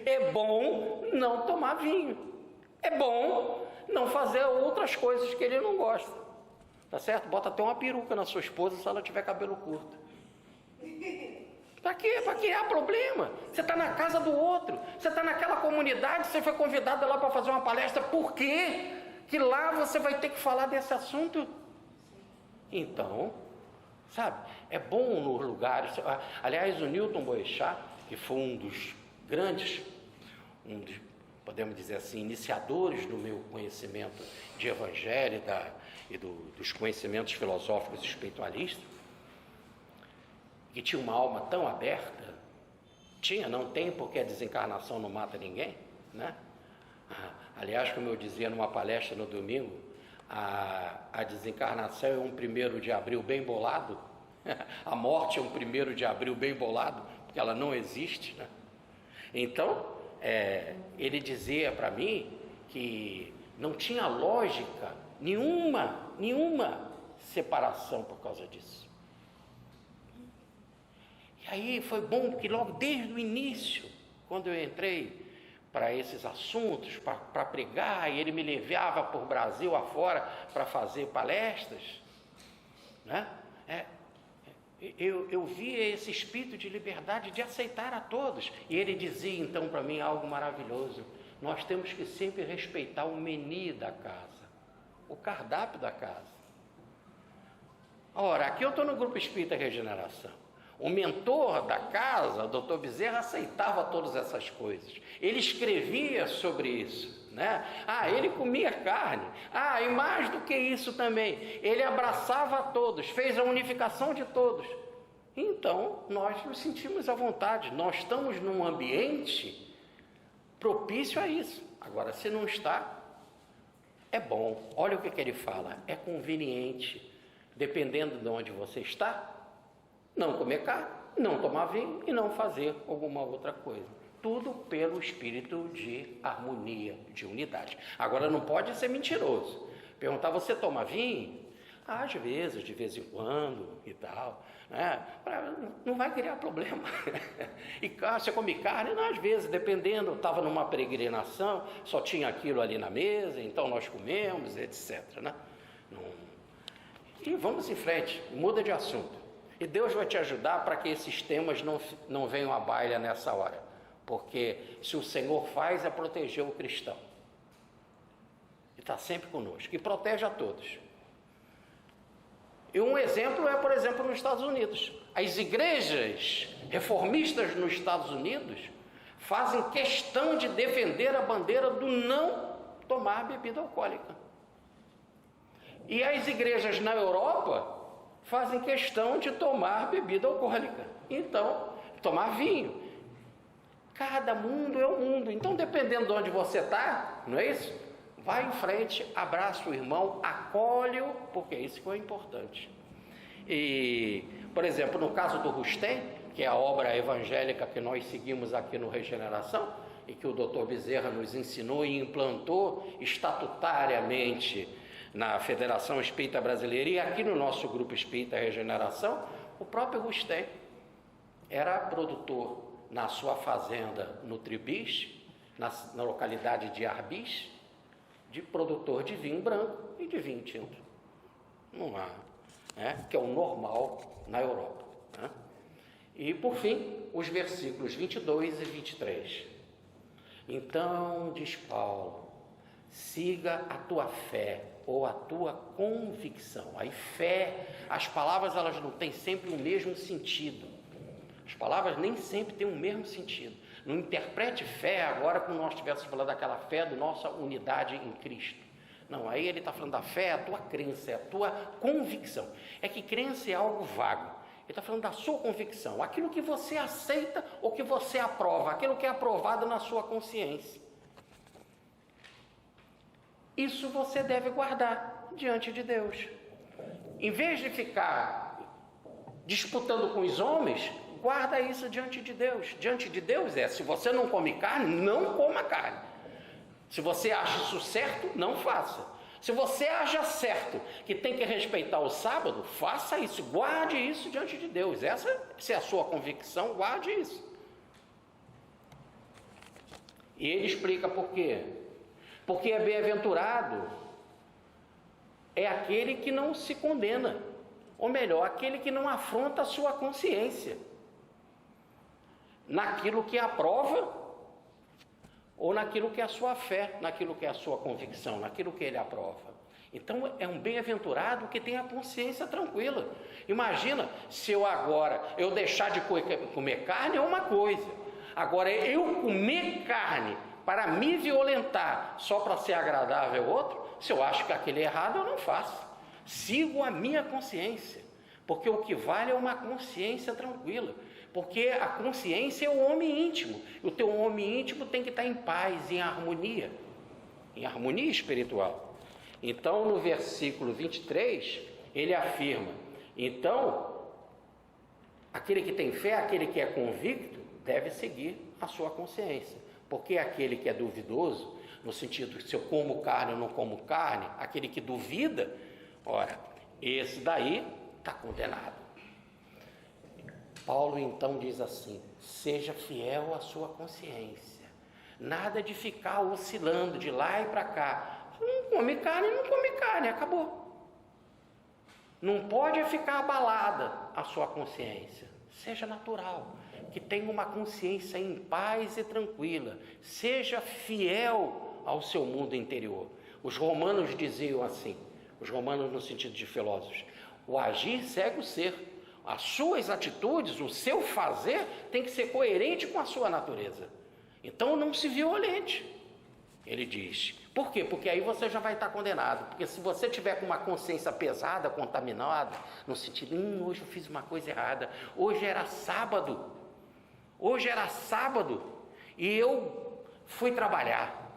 É bom não tomar vinho. É bom não fazer outras coisas que ele não gosta. Tá certo? Bota até uma peruca na sua esposa se ela tiver cabelo curto. Para quê? Para criar problema. Você está na casa do outro. Você está naquela comunidade, você foi convidado lá para fazer uma palestra. Por quê? Que lá você vai ter que falar desse assunto? Então, sabe? É bom nos lugares. Aliás, o Newton Boechat, que foi um dos grandes, podemos dizer assim, iniciadores do meu conhecimento de evangelho dos conhecimentos filosóficos espiritualistas, que tinha uma alma tão aberta, não tem, porque a desencarnação não mata ninguém, né? Aliás, como eu dizia numa palestra no domingo, a desencarnação é um 1º de abril bem bolado, a morte é um 1º de abril bem bolado, porque ela não existe, né? Então, ele dizia para mim que não tinha lógica nenhuma separação por causa disso. E aí foi bom, porque logo desde o início, quando eu entrei para esses assuntos, para pregar, e ele me levava por Brasil afora para fazer palestras, né? Eu via esse espírito de liberdade de aceitar a todos. E ele dizia então para mim algo maravilhoso: nós temos que sempre respeitar o menu da casa, o cardápio da casa. Ora, aqui eu estou no Grupo Espírita Regeneração. O mentor da casa, o Dr. Bezerra, aceitava todas essas coisas. Ele escrevia sobre isso, né? Ele comia carne. E mais do que isso também, ele abraçava a todos, fez a unificação de todos. Então, nós nos sentimos à vontade. Nós estamos num ambiente propício a isso. Agora, se não está, é bom. Olha o que ele fala. É conveniente, dependendo de onde você está, não comer carne, não tomar vinho e não fazer alguma outra coisa. Tudo pelo espírito de harmonia, de unidade. Agora, não pode ser mentiroso. Perguntar, você toma vinho? Às vezes, de vez em quando e tal, né? Não vai criar problema. E você come carne? Não, às vezes, dependendo, estava numa peregrinação, só tinha aquilo ali na mesa, então nós comemos, etc. Né? E vamos em frente, muda de assunto. E Deus vai te ajudar para que esses temas não venham à baila nessa hora. Porque se o Senhor faz, é proteger o cristão. E está sempre conosco. E protege a todos. E um exemplo é, por exemplo, nos Estados Unidos. As igrejas reformistas nos Estados Unidos fazem questão de defender a bandeira do não tomar bebida alcoólica. E as igrejas na Europa fazem questão de tomar bebida alcoólica. Então, tomar vinho. Cada mundo é um mundo. Então, dependendo de onde você está, não é isso? Vai em frente, abraça o irmão, acolhe-o, porque isso que é importante. E, por exemplo, no caso do Rustem, que é a obra evangélica que nós seguimos aqui no Regeneração, e que o Dr. Bezerra nos ensinou e implantou estatutariamente na Federação Espírita Brasileira e aqui no nosso Grupo Espírita Regeneração, o próprio Rustem era produtor na sua fazenda no Tribis, na localidade de Arbis, de produtor de vinho branco e de vinho tinto. Não há, né? Que é o normal na Europa. Né? E, por fim, os versículos 22 e 23. Então, diz Paulo, siga a tua fé ou a tua convicção. Aí fé, as palavras elas não têm sempre o mesmo sentido. As palavras nem sempre têm o mesmo sentido. Não interprete fé agora como nós estivéssemos falando daquela fé da nossa unidade em Cristo. Não, aí ele está falando da fé, a tua crença, a tua convicção. É que crença é algo vago. Ele está falando da sua convicção, aquilo que você aceita ou que você aprova, aquilo que é aprovado na sua consciência. Isso você deve guardar diante de Deus. Em vez de ficar disputando com os homens, guarda isso diante de Deus. Diante de Deus se você não come carne, não coma carne. Se você acha isso certo, não faça. Se você acha certo que tem que respeitar o sábado, faça isso, guarde isso diante de Deus. Se é a sua convicção, guarde isso. E ele explica por quê. Porque é bem-aventurado é aquele que não se condena, ou melhor, aquele que não afronta a sua consciência naquilo que aprova ou naquilo que é a sua fé, naquilo que é a sua convicção, naquilo que ele aprova. Então é um bem-aventurado que tem a consciência tranquila. Imagina se eu deixar de comer carne é uma coisa. Agora eu comer carne para me violentar só para ser agradável ao outro, se eu acho que aquele é errado, eu não faço. Sigo a minha consciência, porque o que vale é uma consciência tranquila. Porque a consciência é o homem íntimo. O teu homem íntimo tem que estar em paz, em harmonia espiritual. Então, no versículo 23, ele afirma: então, aquele que tem fé, aquele que é convicto, deve seguir a sua consciência. Porque aquele que é duvidoso, no sentido de se eu como carne ou não como carne, aquele que duvida, ora, esse daí está condenado. Paulo então diz assim: seja fiel à sua consciência. Nada de ficar oscilando de lá e para cá. Não come carne, acabou. Não pode ficar abalada a sua consciência. Seja natural, que tenha uma consciência em paz e tranquila. Seja fiel ao seu mundo interior. Os romanos diziam assim, os romanos no sentido de filósofos: o agir segue o ser. As suas atitudes, o seu fazer tem que ser coerente com a sua natureza. Então não se violente. Ele diz, por quê? Porque aí você já vai estar condenado. Porque se você tiver com uma consciência pesada, contaminada, no sentido, hoje eu fiz uma coisa errada, hoje era sábado e eu fui trabalhar,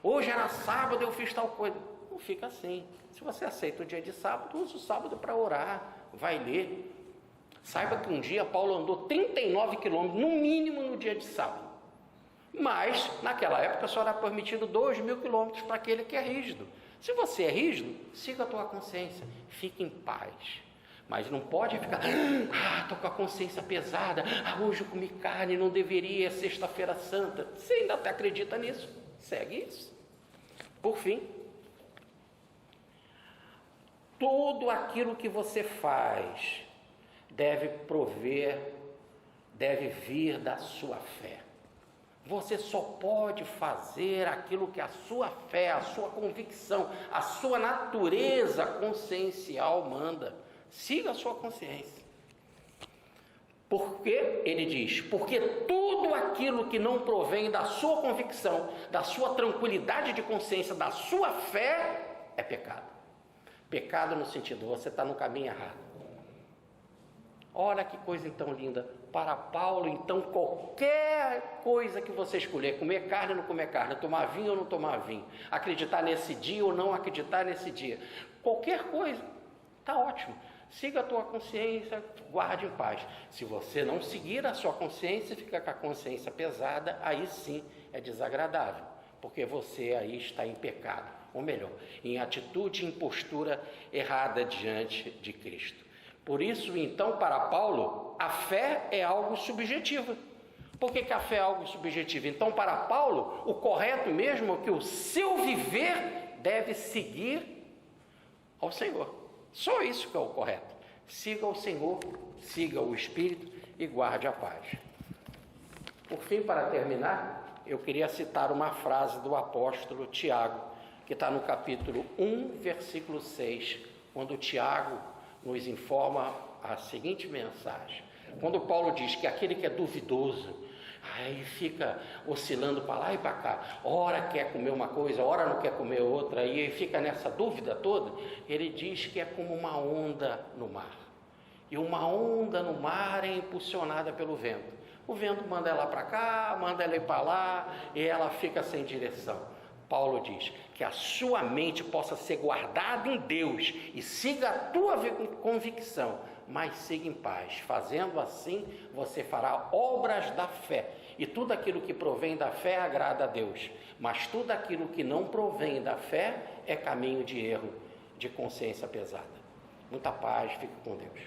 hoje era sábado e eu fiz tal coisa. Não fica assim. Se você aceita o dia de sábado, usa o sábado para orar, vai ler. Saiba que um dia Paulo andou 39 quilômetros, no mínimo, no dia de sábado. Mas, naquela época, só era permitido 2.000 quilômetros para aquele que é rígido. Se você é rígido, siga a tua consciência, fique em paz. Mas não pode ficar, estou com a consciência pesada, hoje eu comi carne, não deveria, é sexta-feira santa. Você ainda até acredita nisso? Segue isso. Por fim, tudo aquilo que você faz deve vir da sua fé. Você só pode fazer aquilo que a sua fé, a sua convicção, a sua natureza consciencial manda. Siga a sua consciência. Porque, ele diz, porque tudo aquilo que não provém da sua convicção, da sua tranquilidade de consciência, da sua fé, é pecado. Pecado no sentido, você está no caminho errado. Olha que coisa então linda. Para Paulo, então, qualquer coisa que você escolher, comer carne ou não comer carne, tomar vinho ou não tomar vinho, acreditar nesse dia ou não acreditar nesse dia, qualquer coisa, está ótimo. Siga a tua consciência, guarde em paz. Se você não seguir a sua consciência, fica com a consciência pesada, aí sim é desagradável, porque você aí está em pecado, ou melhor, em atitude e em postura errada diante de Cristo. Por isso, então, para Paulo, a fé é algo subjetivo. Por que a fé é algo subjetivo? Então, para Paulo, o correto mesmo é que o seu viver deve seguir ao Senhor. Só isso que é o correto. Siga o Senhor, siga o Espírito e guarde a paz. Por fim, para terminar, eu queria citar uma frase do apóstolo Tiago, que está no capítulo 1, versículo 6, quando Tiago nos informa a seguinte mensagem. Quando Paulo diz que aquele que é duvidoso, aí fica oscilando para lá e para cá, ora quer comer uma coisa, ora não quer comer outra, e fica nessa dúvida toda, ele diz que é como uma onda no mar. E uma onda no mar é impulsionada pelo vento. O vento manda ela para cá, manda ela ir para lá, e ela fica sem direção. Paulo diz que a sua mente possa ser guardada em Deus e siga a tua convicção, mas siga em paz. Fazendo assim, você fará obras da fé. E tudo aquilo que provém da fé agrada a Deus, mas tudo aquilo que não provém da fé é caminho de erro, de consciência pesada. Muita paz, fique com Deus.